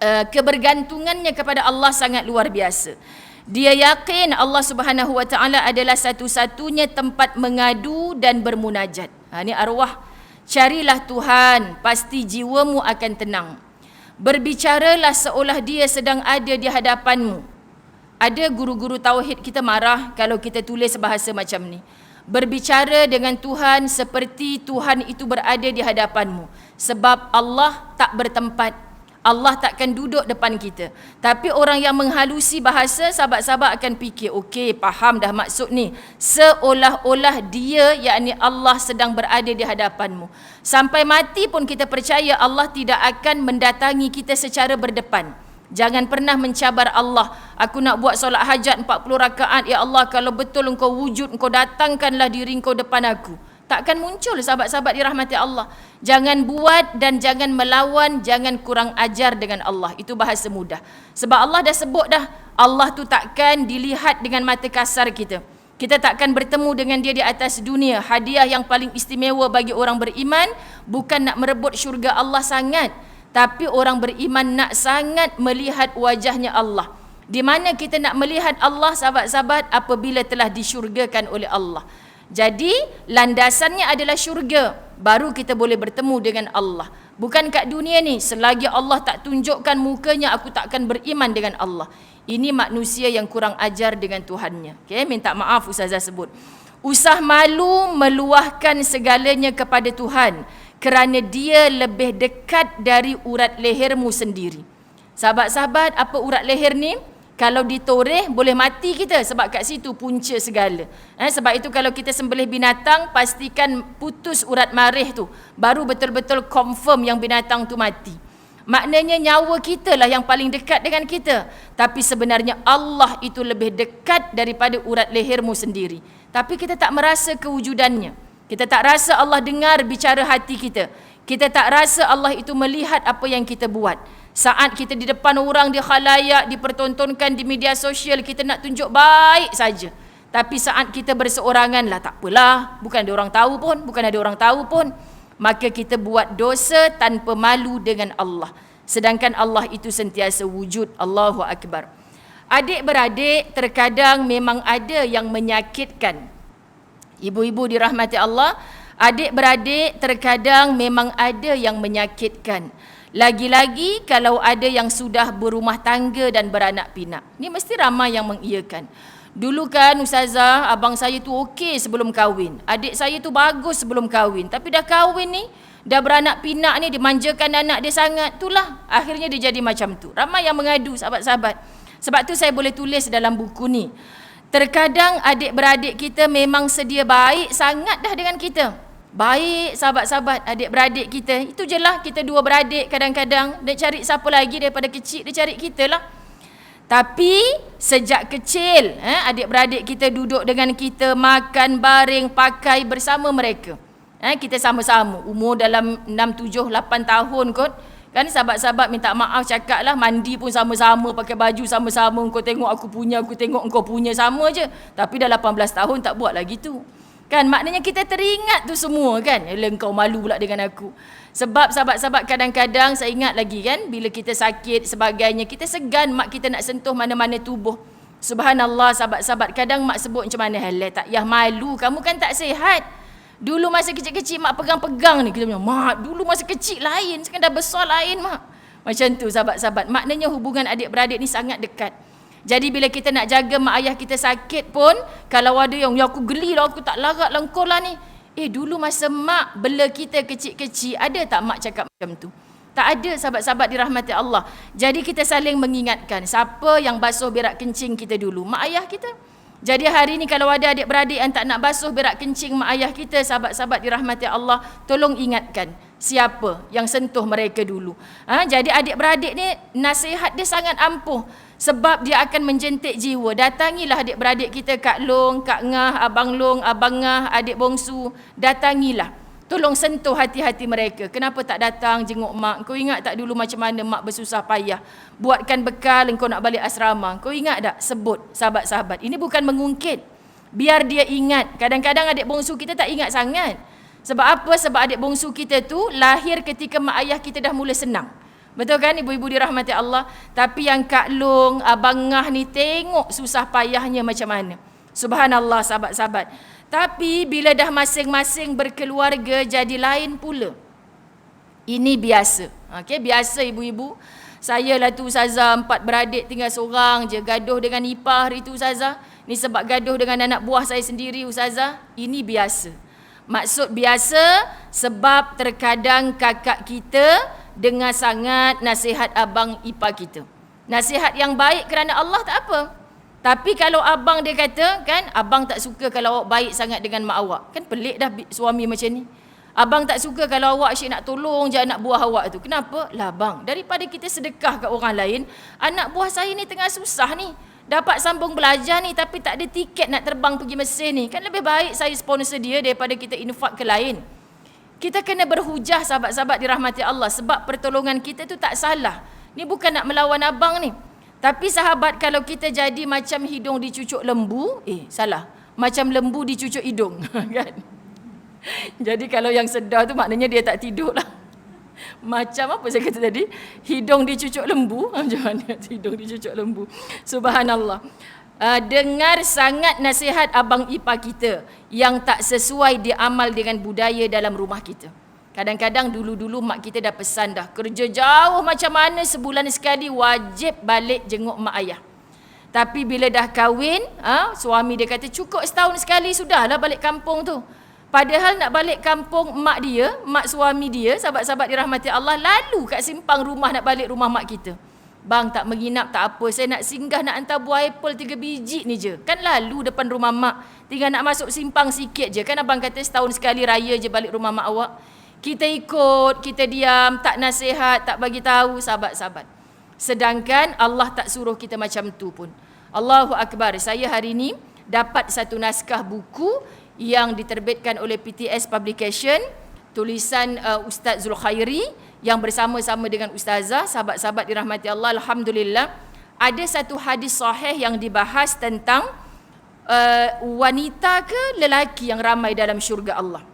Kebergantungannya kepada Allah sangat luar biasa. Dia yakin Allah Subhanahu Wa Taala adalah satu-satunya tempat mengadu dan bermunajat. Ini arwah. Carilah Tuhan, pasti jiwamu akan tenang. Berbicaralah seolah dia sedang ada di hadapanmu. Ada guru-guru tauhid kita marah kalau kita tulis bahasa macam ni. Berbicara dengan Tuhan seperti Tuhan itu berada di hadapanmu. Sebab Allah tak bertempat. Allah takkan duduk depan kita. Tapi orang yang menghalusi bahasa, sahabat-sahabat akan fikir, okey, faham dah maksud ni. Seolah-olah dia, yakni Allah sedang berada di hadapanmu. Sampai mati pun kita percaya Allah tidak akan mendatangi kita secara berdepan. Jangan pernah mencabar Allah. Aku nak buat solat hajat 40 rakaat. Ya Allah, kalau betul engkau wujud, engkau datangkanlah diri engkau depan aku. Takkan muncul sahabat-sahabat dirahmati Allah. Jangan buat dan jangan melawan, jangan kurang ajar dengan Allah. Itu bahasa mudah. Sebab Allah dah sebut dah, Allah tu takkan dilihat dengan mata kasar kita. Kita takkan bertemu dengan dia di atas dunia. Hadiah yang paling istimewa bagi orang beriman bukan nak merebut syurga Allah sangat, tapi orang beriman nak sangat melihat wajahnya Allah. Di mana kita nak melihat Allah, sahabat-sahabat, apabila telah disyurgakan oleh Allah. Jadi landasannya adalah syurga, baru kita boleh bertemu dengan Allah. Bukan kat dunia ni, selagi Allah tak tunjukkan mukanya, aku takkan beriman dengan Allah. Ini manusia yang kurang ajar dengan Tuhannya. Okay, minta maaf Ustazah sebut. Usah malu meluahkan segalanya kepada Tuhan, kerana dia lebih dekat dari urat lehermu sendiri. Sahabat-sahabat, apa urat leher ni? Kalau ditoreh boleh mati kita, sebab kat situ punca segala. Sebab itu kalau kita sembelih binatang, pastikan putus urat marih tu, baru betul-betul confirm yang binatang tu mati. Maknanya nyawa kita lah yang paling dekat dengan kita. Tapi sebenarnya Allah itu lebih dekat daripada urat lehermu sendiri. Tapi kita tak merasa kewujudannya. Kita tak rasa Allah dengar bicara hati kita. Kita tak rasa Allah itu melihat apa yang kita buat. Saat kita di depan orang, di khalayak, dipertontonkan di media sosial, kita nak tunjuk baik saja. Tapi saat kita berseorangan lah, tak apalah, bukan ada orang tahu pun, bukan ada orang tahu pun. Maka kita buat dosa tanpa malu dengan Allah. Sedangkan Allah itu sentiasa wujud. Allahu Akbar. Adik-beradik, terkadang memang ada yang menyakitkan. Ibu-ibu dirahmati Allah, adik-beradik terkadang memang ada yang menyakitkan. Lagi-lagi kalau ada yang sudah berumah tangga dan beranak pinak. Ni mesti ramai yang mengiyakan. Dulu kan Ustazah, abang saya tu okey sebelum kahwin. Adik saya tu bagus sebelum kahwin. Tapi dah kahwin ni, dah beranak pinak ni, dimanjakan anak dia sangat. Itulah akhirnya dia jadi macam tu. Ramai yang mengadu sahabat-sahabat. Sebab tu saya boleh tulis dalam buku ni. Terkadang adik-beradik kita memang sedia baik sangat dah dengan kita. Baik sahabat-sahabat, adik-beradik kita. Itu je lah, kita dua beradik kadang-kadang. Dia cari siapa lagi daripada kecil, dia cari kita lah. Tapi sejak kecil, adik-beradik kita duduk dengan kita, makan, baring, pakai bersama mereka. Kita sama-sama, umur dalam 6, 7, 8 tahun kot. Kan sahabat-sahabat minta maaf cakap lah, mandi pun sama-sama, pakai baju sama-sama. Kau tengok aku punya, aku tengok engkau punya, sama je. Tapi dah 18 tahun tak buat lagi tu. Kan maknanya kita teringat tu semua kan. Yalah engkau malu pula dengan aku. Sebab sahabat-sahabat kadang-kadang saya ingat lagi kan, bila kita sakit sebagainya, kita segan mak kita nak sentuh mana-mana tubuh. Subhanallah sahabat-sahabat, kadang mak sebut macam mana, halah tak payah malu, kamu kan tak sihat. Dulu masa kecil-kecil mak pegang-pegang ni, kita bilang, mak dulu masa kecil lain, sekarang dah besar lain mak. Macam tu sahabat-sahabat. Maknanya hubungan adik-beradik ni sangat dekat. Jadi bila kita nak jaga mak ayah kita sakit pun, kalau ada yang, ya aku geli lah, aku tak larat lah engkau lah ni. Dulu masa mak bela kita kecil-kecil, ada tak mak cakap macam tu? Tak ada sahabat-sahabat dirahmati Allah. Jadi kita saling mengingatkan, siapa yang basuh berak kencing kita dulu? Mak ayah kita. Jadi hari ni kalau ada adik-beradik yang tak nak basuh berak kencing mak ayah kita, sahabat-sahabat dirahmati Allah, tolong ingatkan siapa yang sentuh mereka dulu. Jadi adik-beradik ni nasihat dia sangat ampuh. Sebab dia akan menjentik jiwa. Datangilah adik-beradik kita, Kak Long, Kak Ngah, Abang Long, Abang Ngah, adik bongsu. Datangilah. Tolong sentuh hati-hati mereka. Kenapa tak datang jenguk mak? Kau ingat tak dulu macam mana mak bersusah payah? Buatkan bekal engkau nak balik asrama. Kau ingat tak? Sebut sahabat-sahabat. Ini bukan mengungkit. Biar dia ingat. Kadang-kadang adik bongsu kita tak ingat sangat. Sebab apa? Sebab adik bongsu kita tu lahir ketika mak ayah kita dah mula senang. Betul kan ibu-ibu dirahmati Allah? Tapi yang Kak Long, Abang Ngah ni tengok susah payahnya macam mana. Subhanallah sahabat-sahabat. Tapi bila dah masing-masing berkeluarga jadi lain pula. Ini biasa. Okey, biasa ibu-ibu. Saya lah tu Ustazah, 4 beradik tinggal seorang je, gaduh dengan ipar hari tu Ustazah. Ni sebab gaduh dengan anak buah saya sendiri Ustazah. Ini biasa. Maksud biasa sebab terkadang kakak kita dengar sangat nasihat abang ipar kita. Nasihat yang baik kerana Allah tak apa. Tapi kalau abang dia kata kan, abang tak suka kalau awak baik sangat dengan mak awak. Kan pelik dah suami macam ni. Abang tak suka kalau awak asyik nak tolong je anak buah awak tu. Kenapa? Lah bang, daripada kita sedekah kat orang lain, anak buah saya ni tengah susah ni. Dapat sambung belajar ni tapi tak ada tiket nak terbang pergi Mesir ni. Kan lebih baik saya sponsor dia daripada kita infak ke lain. Kita kena berhujah sahabat-sahabat dirahmati Allah. Sebab pertolongan kita tu tak salah. Ni bukan nak melawan abang ni. Tapi sahabat, kalau kita jadi macam hidung dicucuk lembu, salah. Macam lembu dicucuk hidung. Kan? Jadi kalau yang sedar tu maknanya dia tak tidur lah. Macam apa saya kata tadi? Hidung dicucuk lembu. Macam mana hidung dicucuk lembu? Subhanallah. Dengar sangat nasihat abang ipar kita yang tak sesuai diamal dengan budaya dalam rumah kita. Kadang-kadang dulu-dulu mak kita dah pesan dah, kerja jauh macam mana sebulan sekali wajib balik jenguk mak ayah. Tapi bila dah kahwin, suami dia kata cukup setahun sekali sudahlah balik kampung tu. Padahal nak balik kampung mak dia, mak suami dia, sahabat-sahabat dirahmati Allah, lalu kat simpang rumah nak balik rumah mak kita. Bang tak menginap tak apa, saya nak singgah nak hantar buah apple 3 biji ni je. Kan lalu depan rumah mak, tinggal nak masuk simpang sikit je. Kan abang kata setahun sekali raya je balik rumah mak awak. Kita ikut, kita diam, tak nasihat, tak bagi tahu sahabat-sahabat. Sedangkan Allah tak suruh kita macam tu pun. Allahu Akbar. Saya hari ni dapat satu naskah buku yang diterbitkan oleh PTS Publication, tulisan Ustaz Zulkhairi yang bersama-sama dengan Ustazah, sahabat-sahabat dirahmati Allah. Alhamdulillah, ada satu hadis sahih yang dibahas tentang wanita ke lelaki yang ramai dalam syurga Allah.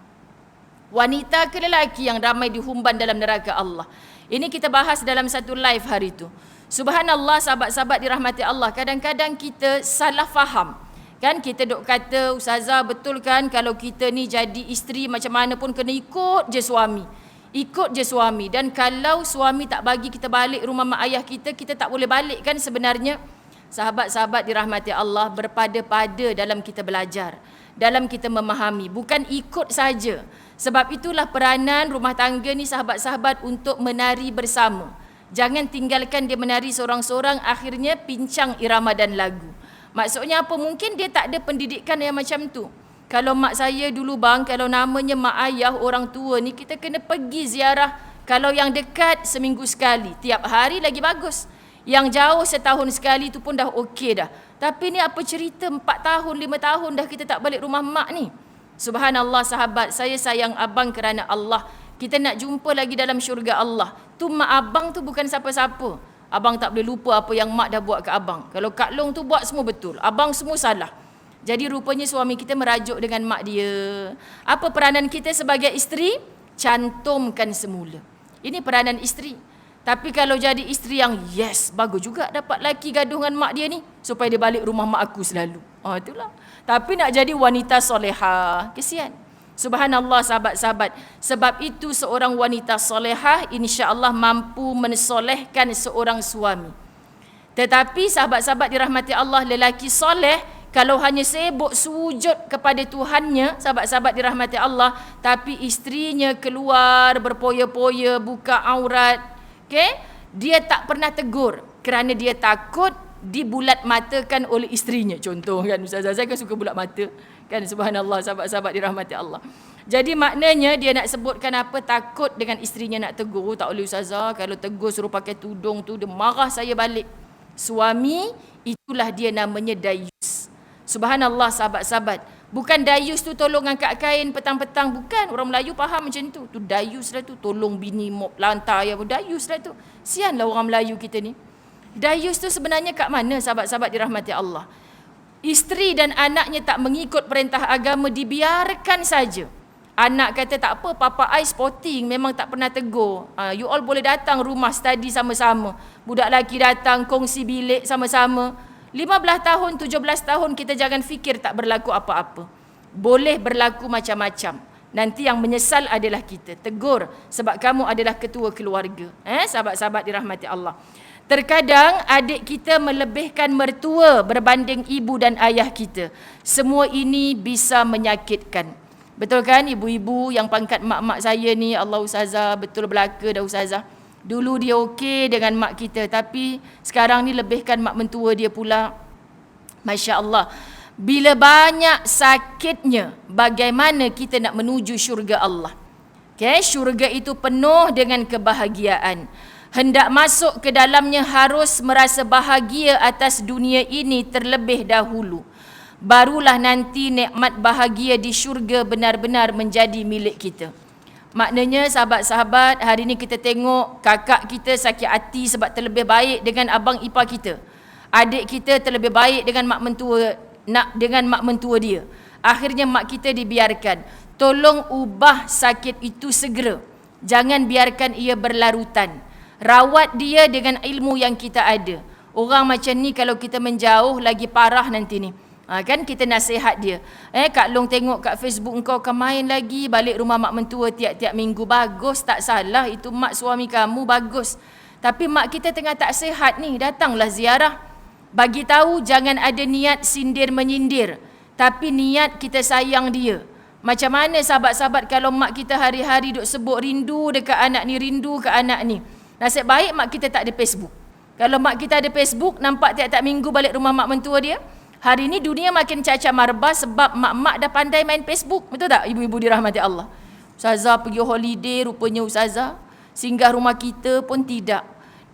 Wanita ke lelaki yang ramai dihumban dalam neraka Allah. Ini kita bahas dalam satu live hari itu. Subhanallah sahabat-sahabat dirahmati Allah, kadang-kadang kita salah faham. Kan kita dok kata, Ustazah betul kan kalau kita ni jadi isteri macam mana pun kena ikut je suami. Ikut je suami. Dan kalau suami tak bagi kita balik rumah mak ayah kita, kita tak boleh balik kan sebenarnya. Sahabat-sahabat dirahmati Allah, berpada-pada dalam kita belajar, dalam kita memahami, bukan ikut saja. Sebab itulah peranan rumah tangga ni sahabat-sahabat untuk menari bersama. Jangan tinggalkan dia menari seorang-seorang, akhirnya pincang irama dan lagu. Maksudnya apa? Mungkin dia tak ada pendidikan yang macam tu. Kalau mak saya dulu bang, kalau namanya mak ayah orang tua ni, kita kena pergi ziarah. Kalau yang dekat seminggu sekali, tiap hari lagi bagus. Yang jauh setahun sekali tu pun dah okey dah. Tapi ni apa cerita 4 tahun, 5 tahun dah kita tak balik rumah mak ni. Subhanallah sahabat, saya sayang abang kerana Allah. Kita nak jumpa lagi dalam syurga Allah. Tu mak abang tu bukan siapa-siapa. Abang tak boleh lupa apa yang mak dah buat ke abang. Kalau Kak Long tu buat semua betul, abang semua salah. Jadi rupanya suami kita merajuk dengan mak dia. Apa peranan kita sebagai isteri? Cantumkan semula. Ini peranan isteri. Tapi kalau jadi isteri yang yes, bagus juga dapat laki gaduh dengan mak dia ni, supaya dia balik rumah mak aku selalu. Itulah. Tapi nak jadi wanita solehah, kesian. Subhanallah sahabat-sahabat. Sebab itu seorang wanita solehah insya-Allah mampu mensolehkan seorang suami. Tetapi sahabat-sahabat dirahmati Allah, lelaki soleh kalau hanya sibuk sujud kepada Tuhannya, sahabat-sahabat dirahmati Allah, tapi isterinya keluar berpoya-poya, buka aurat, dia tak pernah tegur kerana dia takut dibulat matakan oleh isterinya. Contoh kan, Ustazah saya kan suka bulat mata. Kan subhanallah sahabat-sahabat dirahmati Allah. Jadi maknanya dia nak sebutkan apa, takut dengan isterinya nak tegur. Tak boleh Ustazah, kalau tegur suruh pakai tudung tu dia marah saya balik. Suami itulah dia namanya dayus. Subhanallah sahabat-sahabat. Bukan dayus tu tolong angkat kain petang-petang, bukan. Orang Melayu faham macam tu. Tu dayus lah tu, tolong bini mop lantai apa, dayus lah tu. Sianlah orang Melayu kita ni. Dayus tu sebenarnya kat mana sahabat-sahabat dirahmati Allah? Isteri dan anaknya tak mengikut perintah agama, dibiarkan saja. Anak kata tak apa, papa I sporting, memang tak pernah tegur. You all boleh datang rumah study sama-sama. Budak lelaki datang kongsi bilik sama-sama. 15 tahun, 17 tahun kita jangan fikir tak berlaku apa-apa. Boleh berlaku macam-macam. Nanti yang menyesal adalah kita. Tegur sebab kamu adalah ketua keluarga. Sahabat-sahabat dirahmati Allah. Terkadang adik kita melebihkan mertua berbanding ibu dan ayah kita. Semua ini bisa menyakitkan. Betul kan ibu-ibu yang pangkat mak-mak saya ni, Allah ustazah, betul belaka dah ustazah. Dulu dia okey dengan mak kita, tapi sekarang ni lebihkan mak mentua dia pula. Masya Allah. Bila banyak sakitnya, bagaimana kita nak menuju syurga Allah? Okay, syurga itu penuh dengan kebahagiaan. Hendak masuk ke dalamnya harus merasa bahagia atas dunia ini terlebih dahulu. Barulah nanti nikmat bahagia di syurga benar-benar menjadi milik kita. Maknanya sahabat-sahabat, hari ini kita tengok kakak kita sakit hati sebab terlebih baik dengan abang ipar kita. Adik kita terlebih baik dengan mak mentua dia. Akhirnya mak kita dibiarkan. Tolong ubah sakit itu segera. Jangan biarkan ia berlarutan. Rawat dia dengan ilmu yang kita ada. Orang macam ni kalau kita menjauh lagi parah nanti ni. Kan kita nasihat dia. Kak Long tengok kat Facebook engkau akan main lagi balik rumah mak mentua tiap-tiap minggu. Bagus, tak salah. Itu mak suami kamu, bagus. Tapi mak kita tengah tak sihat ni. Datanglah ziarah. Bagi tahu jangan ada niat sindir menyindir. Tapi niat kita sayang dia. Macam mana sahabat-sahabat kalau mak kita hari-hari duk sebut rindu dekat anak ni, rindu ke anak ni. Nasib baik mak kita tak ada Facebook. Kalau mak kita ada Facebook, nampak tiap-tiap minggu balik rumah mak mentua dia. Hari ni dunia makin cacah marbah sebab mak-mak dah pandai main Facebook. Betul tak ibu-ibu dirahmati Allah? Ustazah pergi holiday, rupanya ustazah singgah rumah kita pun tidak.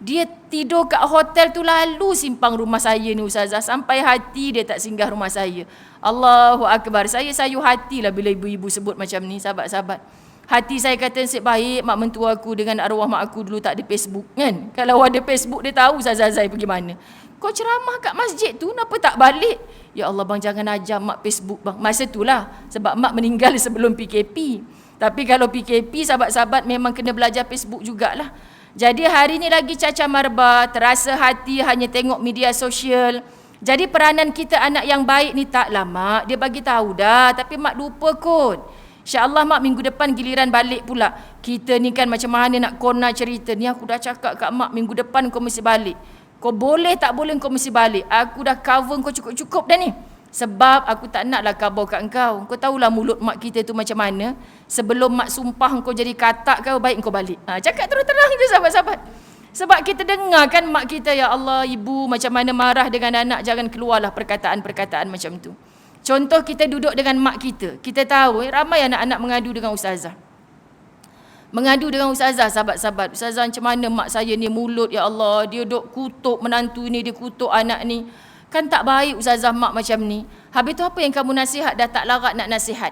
Dia tidur kat hotel tu lalu simpang rumah saya ni ustazah. Sampai hati dia tak singgah rumah saya. Allahu Akbar. Saya sayu hatilah bila ibu-ibu sebut macam ni, sahabat-sahabat. Hati saya kata nasib baik mak mentua aku dengan arwah mak aku dulu tak ada Facebook kan. Kalau ada Facebook dia tahu Ustazah Zai pergi mana. Kau ceramah kat masjid tu kenapa tak balik? Ya Allah bang, jangan ajar mak Facebook bang. Masa itulah sebab mak meninggal sebelum PKP. Tapi kalau PKP sahabat-sahabat memang kena belajar Facebook jugalah. Jadi hari ni lagi cacah marbah, terasa hati hanya tengok media sosial. Jadi peranan kita anak yang baik ni taklah mak, dia bagi tahu dah tapi mak lupa kot. InsyaAllah mak minggu depan giliran balik pula. Kita ni kan macam mana nak corner cerita. Ni aku dah cakap kat mak minggu depan kau mesti balik. Kau boleh tak boleh kau mesti balik. Aku dah cover kau cukup-cukup dah ni. Sebab aku tak naklah khabar kat engkau. Kau tahulah mulut mak kita tu macam mana. Sebelum mak sumpah kau jadi katak kau, baik kau balik. Cakap terang-terang je sahabat-sahabat. Sebab kita dengar kan mak kita, ya Allah ibu macam mana marah dengan anak, jangan keluarlah perkataan-perkataan macam tu. Contoh kita duduk dengan mak kita. Kita tahu ramai anak-anak mengadu dengan ustazah. Mengadu dengan ustazah, sahabat-sahabat. Ustazah macam mana mak saya ni mulut, ya Allah. Dia duk kutuk menantu ni, dia kutuk anak ni. Kan tak baik ustazah mak macam ni. Habis tu apa yang kamu nasihat dah tak larat nak nasihat.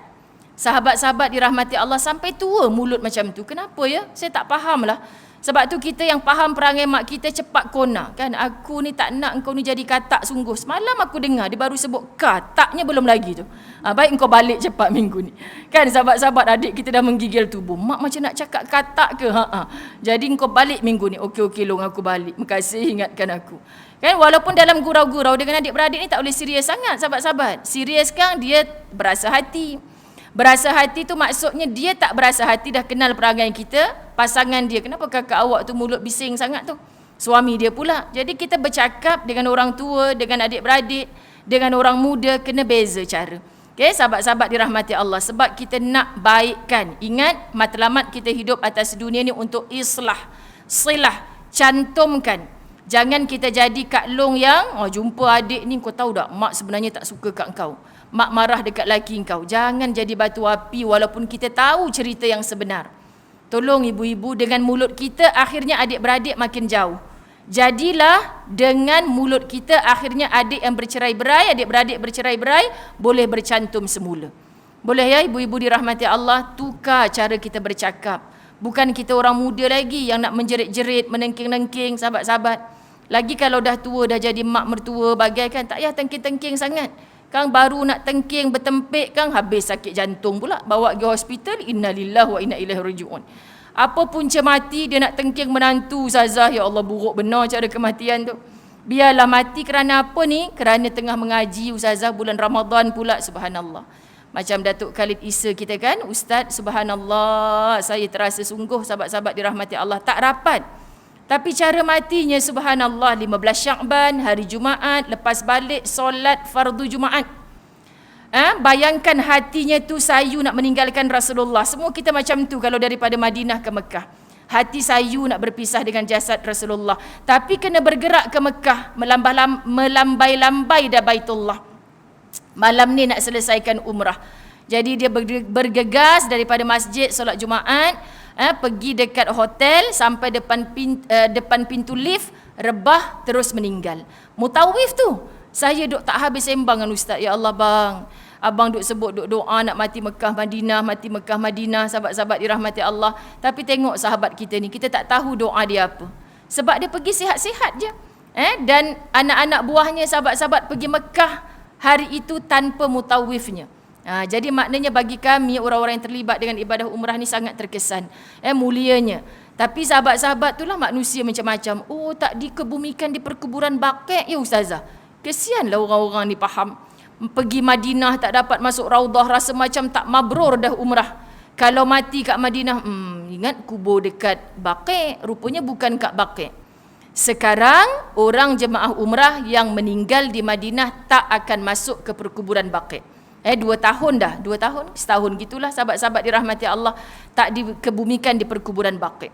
Sahabat-sahabat dirahmati Allah sampai tua mulut macam tu. Kenapa ya? Saya tak faham lah. Sebab tu kita yang faham perangai mak kita cepat kona. Kan aku ni tak nak engkau ni jadi katak sungguh. Semalam aku dengar dia baru sebut kataknya belum lagi tu. Baik engkau balik cepat minggu ni. Kan sahabat-sahabat adik kita dah menggigil tubuh. Mak macam nak cakap katak ke? Jadi engkau balik minggu ni. Okey long aku balik. Makasih ingatkan aku. Kan walaupun dalam gurau-gurau dengan adik-beradik ni tak boleh serius sangat sahabat-sahabat. Serius kan dia berasa hati. Berasa hati tu maksudnya dia tak berasa hati dah kenal perangai kita, pasangan dia. Kenapa kakak awak tu mulut bising sangat tu? Suami dia pula. Jadi kita bercakap dengan orang tua, dengan adik-beradik, dengan orang muda kena beza cara. Okey, sahabat-sahabat dirahmati Allah, sebab kita nak baikkan. Ingat matlamat kita hidup atas dunia ni untuk islah, silah, cantumkan. Jangan kita jadi Kak Long yang jumpa adik ni kau tahu tak mak sebenarnya tak suka kat kau. Mak marah dekat laki kau. Jangan jadi batu api walaupun kita tahu cerita yang sebenar. Tolong ibu-ibu, dengan mulut kita akhirnya adik-beradik makin jauh. Jadilah dengan mulut kita akhirnya adik yang bercerai-berai, adik-beradik bercerai-berai boleh bercantum semula. Boleh ya ibu-ibu dirahmati Allah, tukar cara kita bercakap. Bukan kita orang muda lagi yang nak menjerit-jerit, menengking-nengking sahabat-sahabat. Lagi kalau dah tua, dah jadi mak mertua bagaikan tak payah tengking-tengking sangat. Kang baru nak tengking bertempik kang habis sakit jantung pula, bawa pergi hospital, innalillahi wa inna ilaihi rajiun. Apa punca mati dia nak tengking menantu ustazah, ya Allah buruk benar cara kematian tu. Biarlah mati kerana apa ni? Kerana tengah mengaji ustazah, bulan Ramadan pula, subhanallah. Macam Datuk Khalid Isa kita kan, ustaz, subhanallah, saya terasa sungguh sahabat-sahabat dirahmati Allah tak rapat. Tapi cara matinya subhanallah 15 Syakban, hari Jumaat, lepas balik solat fardu Jumaat. Bayangkan hatinya tu sayu nak meninggalkan Rasulullah. Semua kita macam tu kalau daripada Madinah ke Mekah. Hati sayu nak berpisah dengan jasad Rasulullah. Tapi kena bergerak ke Mekah, melambai-lambai dah Baitullah. Malam ni nak selesaikan umrah. Jadi dia bergegas daripada masjid solat Jumaat, pergi dekat hotel sampai depan pintu lift, rebah terus meninggal. Mutawif tu. Saya duk tak habis sembang dengan ustaz. Ya Allah bang, abang duk sebut duk doa nak mati Mekah Madinah, mati Mekah Madinah, sahabat-sahabat dirahmati Allah. Tapi tengok sahabat kita ni, kita tak tahu doa dia apa. Sebab dia pergi sihat-sihat je. Dan anak-anak buahnya, sahabat-sahabat pergi Mekah hari itu tanpa mutawifnya. Jadi maknanya bagi kami orang-orang yang terlibat dengan ibadah umrah ni sangat terkesan, mulianya. Tapi sahabat-sahabat itulah manusia macam-macam. Oh, tak dikebumikan di perkuburan Baqi' ya ustazah. Kesianlah orang-orang ni faham. Pergi Madinah tak dapat masuk Raudah, rasa macam tak mabrur dah umrah. Kalau mati kat Madinah, ingat kubur dekat Baqi', rupanya bukan kat Baqi'. Sekarang orang jemaah umrah yang meninggal di Madinah tak akan masuk ke perkuburan Baqi'. 2 tahun dah, 2 tahun, setahun gitulah sahabat-sahabat dirahmati Allah tak dikebumikan di perkuburan Baqi'.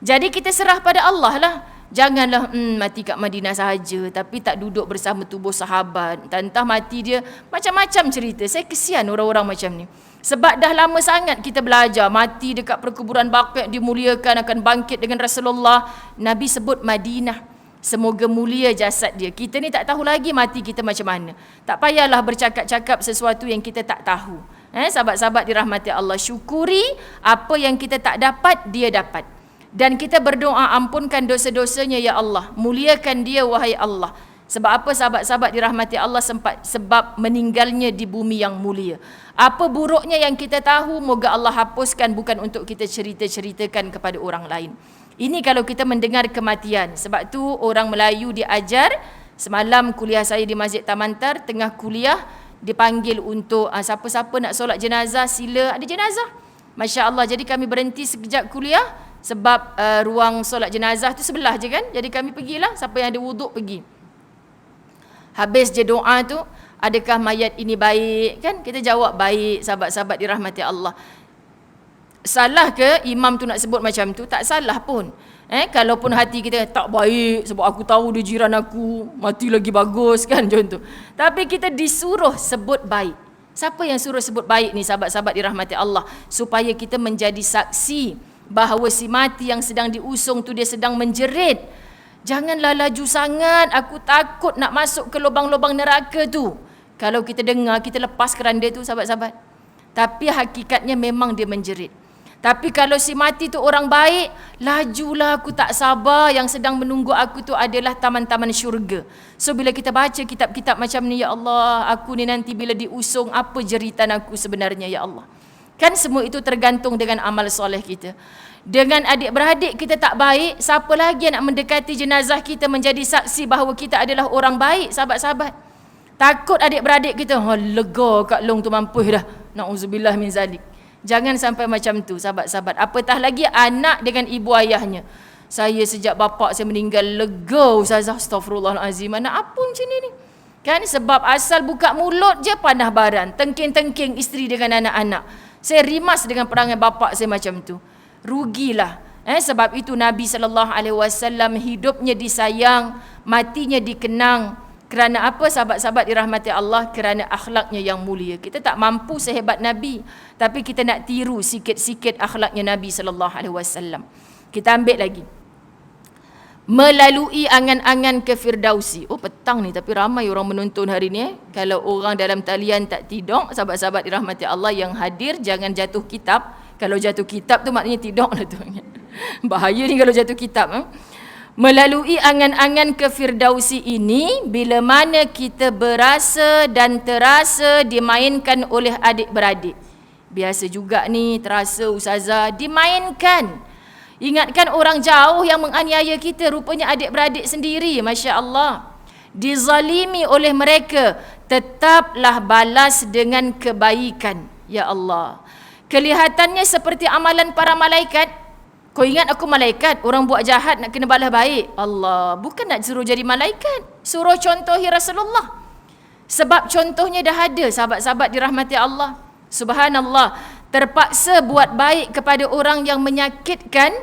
Jadi kita serah pada Allah lah. Janganlah mati kat Madinah sahaja tapi tak duduk bersama tubuh sahabat. Entah mati dia macam-macam cerita. Saya kesian orang-orang macam ni. Sebab dah lama sangat kita belajar mati dekat perkuburan Baqi' dimuliakan, akan bangkit dengan Rasulullah. Nabi sebut Madinah. Semoga mulia jasad dia. Kita ni tak tahu lagi mati kita macam mana. Tak payahlah bercakap-cakap sesuatu yang kita tak tahu. Sahabat-sahabat dirahmati Allah, syukuri apa yang kita tak dapat, dia dapat. Dan kita berdoa, ampunkan dosa-dosanya ya Allah, muliakan dia wahai Allah. Sebab apa sahabat-sahabat dirahmati Allah? Sebab meninggalnya di bumi yang mulia. Apa buruknya yang kita tahu, moga Allah hapuskan, bukan untuk kita cerita-ceritakan kepada orang lain. Ini kalau kita mendengar kematian. Sebab tu orang Melayu diajar. Semalam kuliah saya di Masjid Tamantar, tengah kuliah dipanggil untuk siapa-siapa nak solat jenazah, sila, ada jenazah. Masya Allah, jadi kami berhenti sekejap kuliah. Sebab ruang solat jenazah tu sebelah je kan. Jadi kami pergilah, siapa yang ada wuduk pergi. Habis je doa tu, adakah mayat ini baik kan? Kita jawab baik, sahabat-sahabat dirahmati Allah. Salah ke imam tu nak sebut macam tu? Tak salah pun. Kalaupun hati kita tak baik sebab aku tahu dia jiran aku, mati lagi bagus kan contoh. Tapi kita disuruh sebut baik. Siapa yang suruh sebut baik ni sahabat-sahabat dirahmati Allah? Supaya kita menjadi saksi bahawa si mati yang sedang diusung tu dia sedang menjerit. Janganlah laju sangat, aku takut nak masuk ke lubang-lubang neraka tu. Kalau kita dengar, kita lepas keranda tu sahabat-sahabat. Tapi hakikatnya memang dia menjerit. Tapi kalau si mati tu orang baik, lajulah, aku tak sabar, yang sedang menunggu aku tu adalah taman-taman syurga. So bila kita baca kitab-kitab macam ni, ya Allah, aku ni nanti bila diusung, apa jeritan aku sebenarnya ya Allah. Kan semua itu tergantung dengan amal soleh kita. Dengan adik-beradik kita tak baik, siapa lagi yang nak mendekati jenazah kita menjadi saksi bahawa kita adalah orang baik, sahabat-sahabat? Takut adik-beradik kita, lega Kak Long tu mampu dah. Na'udzubillah min zalik. Jangan sampai macam tu, sahabat-sahabat. Apatah lagi anak dengan ibu ayahnya. Saya sejak bapa saya meninggal, lega ustazah, astagfirullahalazim. Mana apa macam ni? Kan sebab asal buka mulut je panah baran, tengking-tengking isteri dengan anak-anak. Saya rimas dengan perangai bapa saya macam tu. Rugilah. Sebab itu Nabi SAW hidupnya disayang, matinya dikenang. Kerana apa sahabat-sahabat dirahmati Allah? Kerana akhlaknya yang mulia. Kita tak mampu sehebat Nabi, tapi kita nak tiru sikit-sikit akhlaknya Nabi SAW. Kita ambil lagi. Melalui angan-angan ke Firdausi. Oh petang ni tapi ramai orang menonton hari ni. Kalau orang dalam talian tak tidur, sahabat-sahabat dirahmati Allah yang hadir, jangan jatuh kitab. Kalau jatuh kitab tu maknanya tidur lah tu. Bahaya ni kalau jatuh kitab. Melalui angan-angan ke Firdausi ini, bila mana kita berasa dan terasa dimainkan oleh adik-beradik. Biasa juga ni terasa ustazah dimainkan. Ingatkan orang jauh yang menganiaya kita, rupanya adik-beradik sendiri, Masya Allah. Dizalimi oleh mereka, tetaplah balas dengan kebaikan, ya Allah. Kelihatannya seperti amalan para malaikat. Kau ingat aku malaikat, orang buat jahat nak kena balas baik. Allah, bukan nak suruh jadi malaikat, suruh contohi Rasulullah. Sebab contohnya dah ada, sahabat-sahabat dirahmati Allah. Subhanallah, terpaksa buat baik kepada orang yang menyakitkan.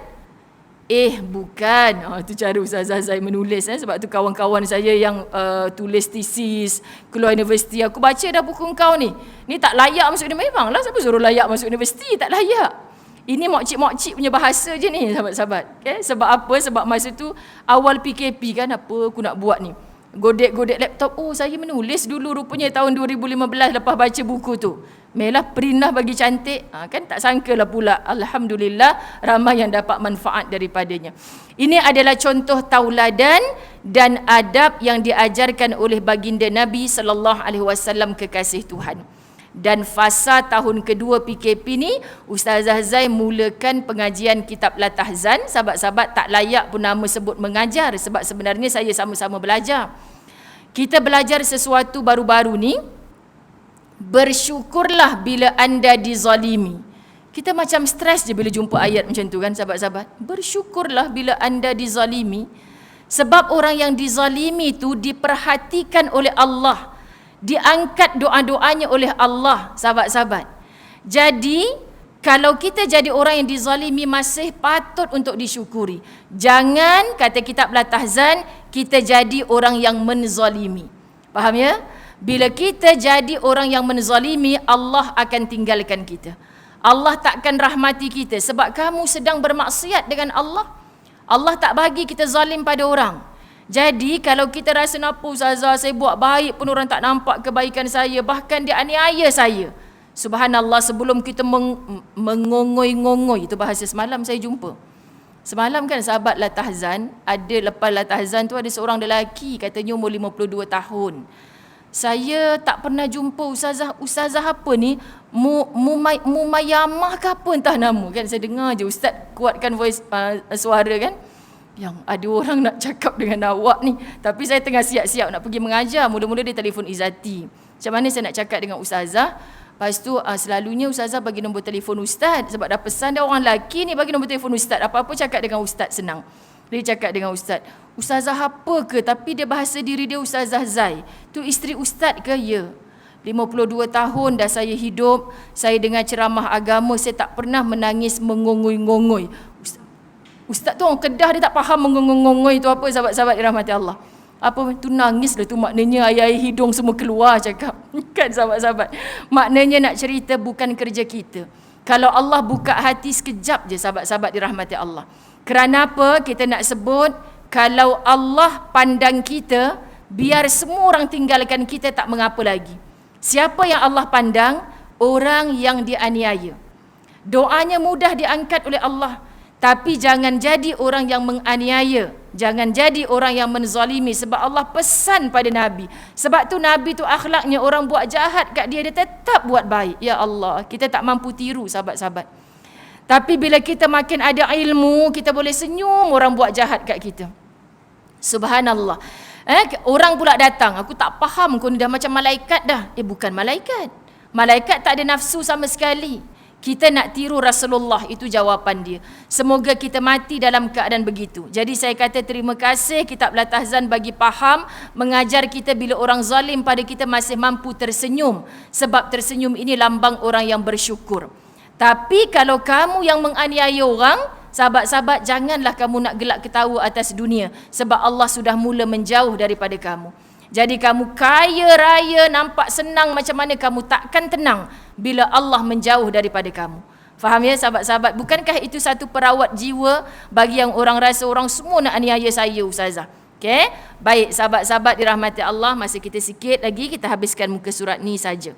Bukan. Itu cara Ustazah Zai menulis. Sebab tu kawan-kawan saya yang tulis tesis keluar universiti, aku baca dah buku kau ni. Ni tak layak masuk universiti. Memanglah, siapa suruh layak masuk universiti? Tak layak. Ini mokcik-mokcik punya bahasa je ni, sahabat-sahabat. Okay? Sebab apa? Sebab masa tu awal PKP kan, apa aku nak buat ni? Godek-godek laptop. Oh, saya menulis dulu rupanya tahun 2015 lepas baca buku tu. Melah print lah bagi cantik. Kan tak sangkalah pula. Alhamdulillah ramai yang dapat manfaat daripadanya. Ini adalah contoh tauladan dan adab yang diajarkan oleh baginda Nabi SAW kekasih Tuhan. Dan fasa tahun kedua PKP ni, Ustazah Zai mulakan pengajian kitab Latahzan. Sahabat-sahabat tak layak pun nama sebut mengajar, sebab sebenarnya saya sama-sama belajar. Kita belajar sesuatu baru-baru ni. Bersyukurlah bila anda dizalimi. Kita macam stres je bila jumpa ayat macam tu kan, sahabat-sahabat. Bersyukurlah bila anda dizalimi. Sebab orang yang dizalimi tu diperhatikan oleh Allah. Diangkat doa-doanya oleh Allah, sahabat-sahabat. Jadi, kalau kita jadi orang yang dizalimi, masih patut untuk disyukuri. Jangan, kata kitab Latahzan, kita jadi orang yang menzalimi. Faham ya? Bila kita jadi orang yang menzalimi, Allah akan tinggalkan kita. Allah takkan rahmati kita sebab kamu sedang bermaksiat dengan Allah. Allah tak bagi kita zalim pada orang. Jadi kalau kita rasa napa ustazah, saya buat baik pun orang tak nampak kebaikan saya, bahkan dia aniaya saya. Subhanallah, sebelum kita mengongoi-ngongoi, itu bahasa semalam saya jumpa. Semalam kan sahabat Latahzan, ada lepas Latahzan tu ada seorang lelaki, katanya umur 52 tahun. Saya tak pernah jumpa ustazah apa ni, Mumayamah ke apa entah nama kan. Saya dengar je ustaz kuatkan voice suara kan. Yang ada orang nak cakap dengan awak ni, tapi saya tengah siap-siap nak pergi mengajar. Mula-mula dia telefon Izzati. Macam mana saya nak cakap dengan ustazah? Lepas tu selalunya ustazah bagi nombor telefon ustaz, sebab dah pesan dia orang lelaki ni bagi nombor telefon ustaz. Apa-apa cakap dengan ustaz senang. Dia cakap dengan ustaz, ustazah apa ke? Tapi dia bahasa diri dia Ustazah Zai. Tu isteri ustaz ke? Ya. 52 tahun dah saya hidup, saya dengar ceramah agama, saya tak pernah menangis mengongoi-ngongoi. Ustaz tu orang Kedah, dia tak faham mengongoi-ngongoi tu apa, sahabat-sahabat dirahmati Allah. Apa tu nangis dah tu, maknanya air hidung semua keluar cakap. Kan sahabat-sahabat. Maknanya nak cerita bukan kerja kita. Kalau Allah buka hati sekejap je, sahabat-sahabat dirahmati Allah. Kerana apa kita nak sebut, kalau Allah pandang kita, biar semua orang tinggalkan kita tak mengapa lagi. Siapa yang Allah pandang? Orang yang dianiaya. Doanya mudah diangkat oleh Allah. Tapi jangan jadi orang yang menganiaya. Jangan jadi orang yang menzalimi. Sebab Allah pesan pada Nabi. Sebab tu Nabi tu akhlaknya, orang buat jahat kat dia, dia tetap buat baik. Ya Allah, kita tak mampu tiru sahabat-sahabat. Tapi bila kita makin ada ilmu, kita boleh senyum orang buat jahat kat kita. Subhanallah. Orang pula datang, aku tak faham kau ni dah macam malaikat dah. Bukan malaikat. Malaikat tak ada nafsu sama sekali. Kita nak tiru Rasulullah, itu jawapan dia. Semoga kita mati dalam keadaan begitu. Jadi saya kata terima kasih kitab Latahzan bagi faham, mengajar kita bila orang zalim pada kita masih mampu tersenyum. Sebab tersenyum ini lambang orang yang bersyukur. Tapi kalau kamu yang menganiaya orang, sahabat-sahabat, janganlah kamu nak gelak ketawa atas dunia. Sebab Allah sudah mula menjauh daripada kamu. Jadi kamu kaya raya, nampak senang macam mana, kamu takkan tenang bila Allah menjauh daripada kamu. Faham ya sahabat-sahabat? Bukankah itu satu perawat jiwa bagi yang orang rasa orang semua nak aniaya saya ustazah? Okey? Baik sahabat-sahabat dirahmati Allah, masa kita sikit lagi, kita habiskan muka surat ni saja.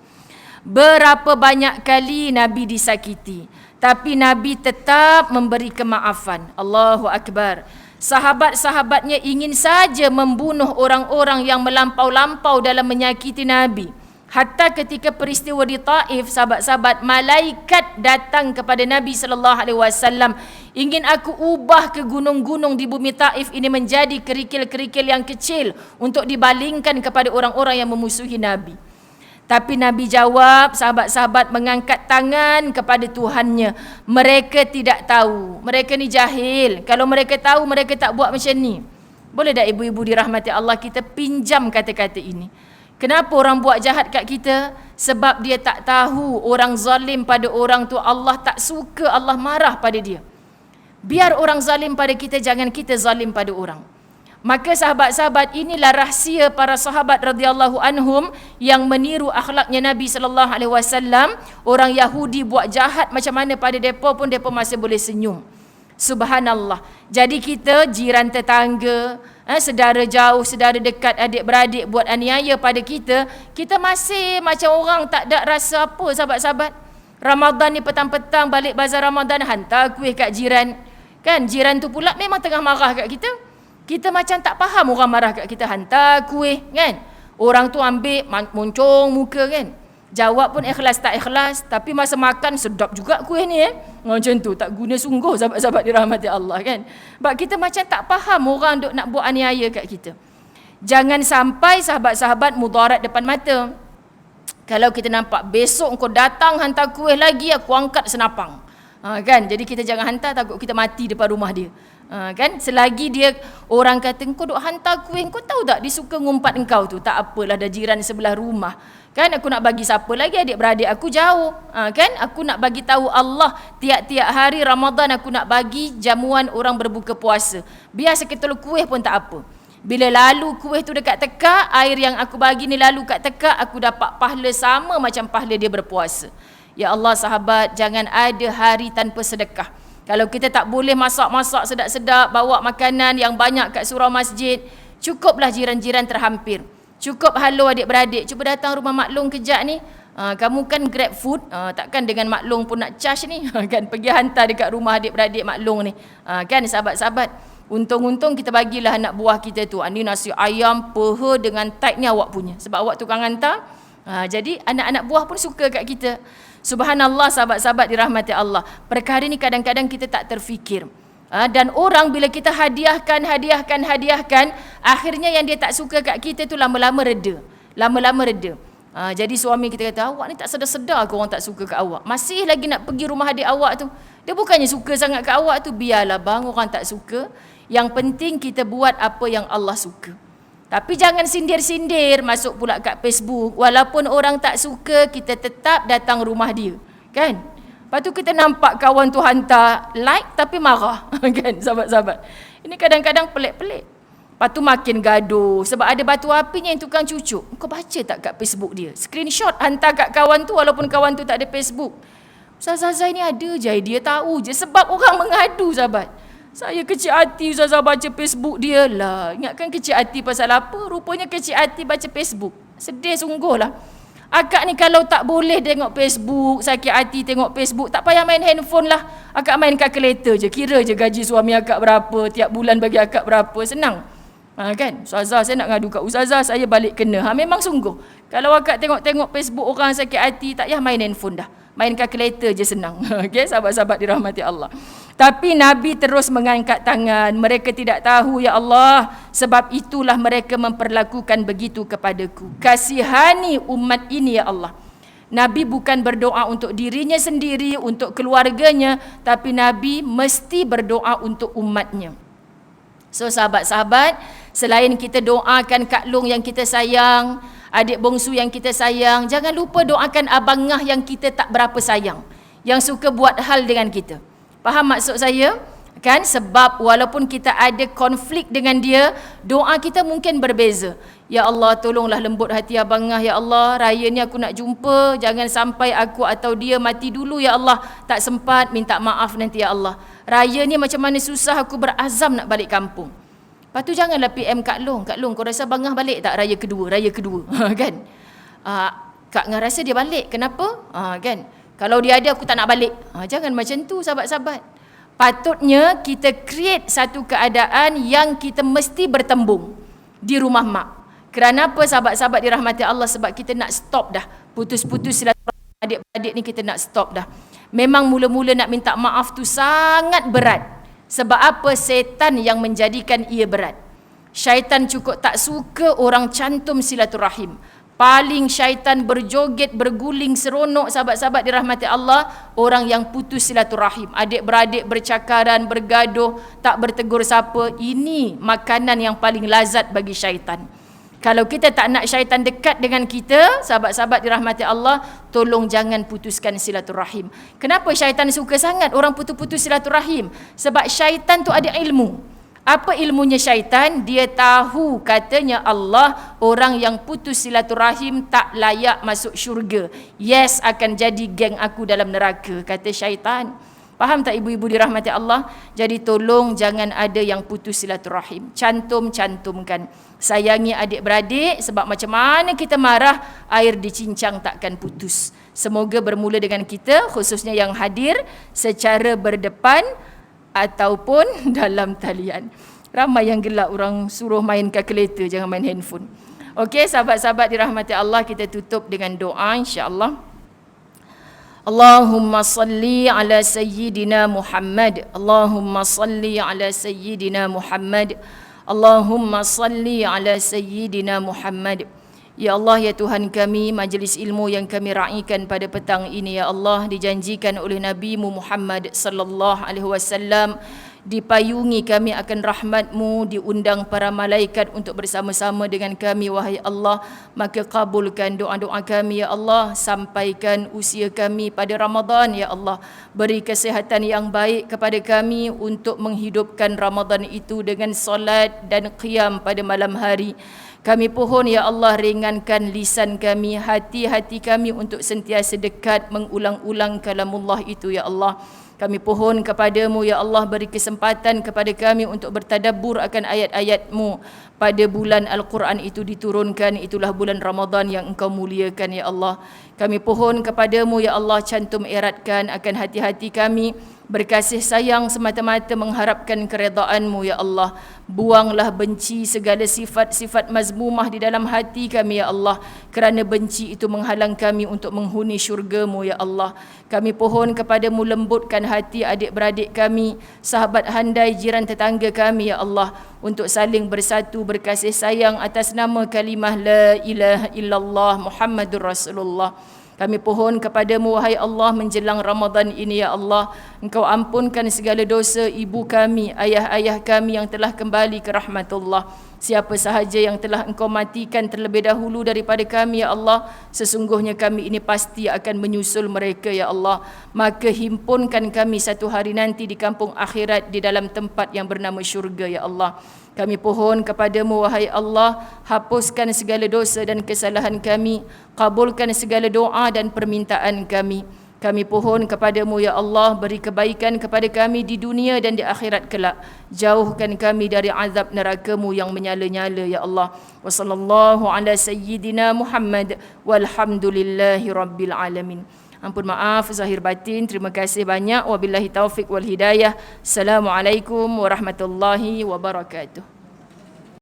Berapa banyak kali Nabi disakiti, tapi Nabi tetap memberi kemaafan. Allahu Akbar. Sahabat-sahabatnya ingin saja membunuh orang-orang yang melampau-lampau dalam menyakiti Nabi. Hatta ketika peristiwa di Taif, sahabat-sahabat, malaikat datang kepada Nabi SAW, ingin aku ubah ke gunung-gunung di bumi Taif ini menjadi kerikil-kerikil yang kecil untuk dibalingkan kepada orang-orang yang memusuhi Nabi. Tapi Nabi jawab, sahabat-sahabat mengangkat tangan kepada Tuhannya. Mereka tidak tahu, mereka ni jahil. Kalau mereka tahu, mereka tak buat macam ni. Boleh tak ibu-ibu dirahmati Allah, kita pinjam kata-kata ini? Kenapa orang buat jahat kat kita? Sebab dia tak tahu orang zalim pada orang tu Allah tak suka, Allah marah pada dia. Biar orang zalim pada kita, jangan kita zalim pada orang. Maka sahabat-sahabat, inilah rahsia para sahabat radhiyallahu anhum yang meniru akhlaknya Nabi sallallahu alaihi wasallam. Orang Yahudi buat jahat macam mana pada depa pun depa masih boleh senyum. Subhanallah. Jadi kita jiran tetangga, saudara jauh, saudara dekat, adik-beradik buat aniaya pada kita, kita masih macam orang tak ada rasa apa, sahabat-sahabat. Ramadan ni petang-petang balik bazar Ramadan, hantar kuih kat jiran. Kan jiran tu pula memang tengah marah kat kita. Kita macam tak faham orang marah kat kita, hantar kuih kan. Orang tu ambil moncong muka kan. Jawab pun ikhlas tak ikhlas, tapi masa makan sedap juga kuih ni macam tu, tak guna sungguh sahabat-sahabat dirahmati Allah kan. Sebab kita macam tak faham orang duk nak buat aniaya kat kita. Jangan sampai sahabat-sahabat mudarat depan mata. Kalau kita nampak besok kau datang hantar kuih lagi, aku angkat senapang. Kan, jadi kita jangan hantar, takut kita mati depan rumah dia. Kan, selagi dia orang kata kau duk hantar kuih, kau tahu tak dia suka ngumpat engkau tu, tak apalah, dah jiran sebelah rumah. Kan, aku nak bagi siapa lagi, adik-beradik aku jauh. Kan, aku nak bagi tahu Allah tiap-tiap hari Ramadan aku nak bagi jamuan orang berbuka puasa. Biar seketul kuih pun tak apa. Bila lalu kuih tu dekat tekak, air yang aku bagi ni lalu kat tekak, aku dapat pahala sama macam pahala dia berpuasa. Ya Allah sahabat, jangan ada hari tanpa sedekah. Kalau kita tak boleh masak-masak sedap-sedap, bawa makanan yang banyak kat surau masjid, cukuplah jiran-jiran terhampir. Cukup halo adik-beradik, cuba datang rumah Mak Long kejap ni. Kamu kan grab food, takkan dengan Mak Long pun nak charge ni. Kan, pergi hantar dekat rumah adik-beradik Mak Long ni. Kan sahabat-sahabat, untung-untung kita bagilah anak buah kita tu. Ni nasi ayam, peha dengan tight ni awak punya. Sebab awak tukang hantar. Jadi anak-anak buah pun suka kat kita. Subhanallah sahabat-sahabat dirahmati Allah. Perkara ni kadang-kadang kita tak terfikir. Dan orang bila kita hadiahkan, akhirnya yang dia tak suka kat kita tu lama-lama reda. Jadi suami kita kata, awak ni tak sedar-sedar ke orang tak suka kat awak. Masih lagi nak pergi rumah adik awak tu. Dia bukannya suka sangat kat awak tu. Biarlah bang, orang tak suka. Yang penting kita buat apa yang Allah suka. Tapi jangan sindir-sindir masuk pula kat Facebook. Walaupun orang tak suka, kita tetap datang rumah dia. Kan? Lepas tu kita nampak kawan tu hantar like tapi marah. Kan sahabat-sahabat? Ini kadang-kadang pelik-pelik. Lepas tu makin gaduh. Sebab ada batu apinya yang tukang cucuk. Kau baca tak kat Facebook dia? Screenshot hantar kat kawan tu walaupun kawan tu tak ada Facebook. Ustazah Zai ni ada je, dia tahu je. Sebab orang mengadu sahabat. Saya kecil hati Ustazah baca Facebook dia lah. Ingatkan kecil hati pasal apa? Rupanya kecil hati baca Facebook. Sedih sungguh lah. Akak ni kalau tak boleh tengok Facebook, sakit hati tengok Facebook, tak payah main handphone lah. Akak main kalkulator je. Kira je gaji suami akak berapa, tiap bulan bagi akak berapa. Senang. Kan? Ustazah saya nak ngadu kat Ustazah, saya balik kena. Memang sungguh. Kalau akak tengok-tengok Facebook orang sakit hati, tak payah main handphone dah. Main kalkulator je senang. Okay, sahabat-sahabat dirahmati Allah. Tapi Nabi terus mengangkat tangan. Mereka tidak tahu ya Allah, sebab itulah mereka memperlakukan begitu kepadaku. Kasihani umat ini ya Allah. Nabi bukan berdoa untuk dirinya sendiri, untuk keluarganya, tapi Nabi mesti berdoa untuk umatnya. So sahabat-sahabat, selain kita doakan Kak Long yang kita sayang, adik bongsu yang kita sayang, jangan lupa doakan abang ngah yang kita tak berapa sayang, yang suka buat hal dengan kita. Faham maksud saya? Kan? Sebab walaupun kita ada konflik dengan dia, doa kita mungkin berbeza. Ya Allah, tolonglah lembut hati abang ngah ya Allah. Raya ni aku nak jumpa, jangan sampai aku atau dia mati dulu ya Allah. Tak sempat, minta maaf nanti ya Allah. Raya ni macam mana susah, aku berazam nak balik kampung. Lepas tu janganlah PM Kak Long. Kak Long, kau rasa abang ngah balik tak raya kedua? Kan? Kak Ngah rasa dia balik. Kenapa? Kan? Kalau dia ada, aku tak nak balik. Jangan macam tu sahabat-sahabat. Patutnya kita create satu keadaan yang kita mesti bertembung di rumah mak. Kerana apa sahabat-sahabat dirahmati Allah? Sebab kita nak stop dah. Putus-putus silaturahim adik-adik ni kita nak stop dah. Memang mula-mula nak minta maaf tu sangat berat. Sebab apa? Setan yang menjadikan ia berat. Syaitan cukup tak suka orang cantum silaturahim. Paling syaitan berjoget, berguling seronok sahabat-sahabat dirahmati Allah, orang yang putus silaturahim. Adik-beradik bercakaran, bergaduh, tak bertegur siapa. Ini makanan yang paling lazat bagi syaitan. Kalau kita tak nak syaitan dekat dengan kita, sahabat-sahabat dirahmati Allah, tolong jangan putuskan silaturahim. Kenapa syaitan suka sangat orang putus-putus silaturahim? Sebab syaitan tu ada ilmu. Apa ilmunya syaitan? Dia tahu katanya Allah, orang yang putus silaturahim tak layak masuk syurga. Yes, akan jadi geng aku dalam neraka, kata syaitan. Faham tak ibu-ibu dirahmati Allah? Jadi tolong jangan ada yang putus silaturahim. Cantumkan. Sayangi adik-beradik, sebab macam mana kita marah, air dicincang takkan putus. Semoga bermula dengan kita, khususnya yang hadir, secara berdepan ataupun dalam talian. Ramai yang gelak orang suruh main kalkulator, jangan main handphone. Okey, sahabat-sahabat dirahmati Allah, kita tutup dengan doa insya-Allah. Allahumma salli ala sayyidina Muhammad. Allahumma salli ala sayyidina Muhammad. Allahumma salli ala sayyidina Muhammad. Ya Allah, ya Tuhan kami, majlis ilmu yang kami raikan pada petang ini, ya Allah, dijanjikan oleh Nabi-Mu Muhammad sallallahu alaihi wasallam, dipayungi kami akan rahmat-Mu, diundang para malaikat untuk bersama-sama dengan kami, wahai Allah. Maka kabulkan doa-doa kami, ya Allah. Sampaikan usia kami pada Ramadan, ya Allah. Beri kesihatan yang baik kepada kami untuk menghidupkan Ramadan itu dengan solat dan qiyam pada malam hari. Kami pohon, ya Allah, ringankan lisan kami, hati-hati kami untuk sentiasa dekat mengulang-ulang kalamullah itu, ya Allah. Kami pohon kepadamu, ya Allah, beri kesempatan kepada kami untuk bertadabbur akan ayat-ayat-Mu pada bulan Al-Quran itu diturunkan. Itulah bulan Ramadan yang Engkau muliakan, ya Allah. Kami pohon kepadamu, ya Allah, cantum eratkan akan hati-hati kami, berkasih sayang semata-mata mengharapkan keredaan-Mu, ya Allah. Buanglah benci, segala sifat-sifat mazmumah di dalam hati kami, ya Allah. Kerana benci itu menghalang kami untuk menghuni syurga-Mu, ya Allah. Kami pohon kepadamu, lembutkan hati adik-beradik kami, sahabat handai, jiran tetangga kami, ya Allah, untuk saling bersatu berkasih sayang atas nama kalimah la ilaha illallah Muhammadur Rasulullah. Kami pohon kepadamu, wahai Allah, menjelang Ramadan ini, ya Allah, Engkau ampunkan segala dosa ibu kami, ayah-ayah kami yang telah kembali ke rahmatullah. Siapa sahaja yang telah Engkau matikan terlebih dahulu daripada kami, ya Allah, sesungguhnya kami ini pasti akan menyusul mereka, ya Allah. Maka himpunkan kami satu hari nanti di kampung akhirat, di dalam tempat yang bernama syurga, ya Allah. Kami pohon kepadamu, wahai Allah, hapuskan segala dosa dan kesalahan kami, kabulkan segala doa dan permintaan kami. Kami pohon kepadamu, ya Allah, beri kebaikan kepada kami di dunia dan di akhirat kelak. Jauhkan kami dari azab neraka-Mu yang menyala-nyala, ya Allah. Wa sallallahu ala sayyidina Muhammad walhamdulillahi rabbil alamin. Ampun maaf zahir batin. Terima kasih banyak. Wabillahi taufik wal hidayah. Assalamualaikum warahmatullahi wabarakatuh.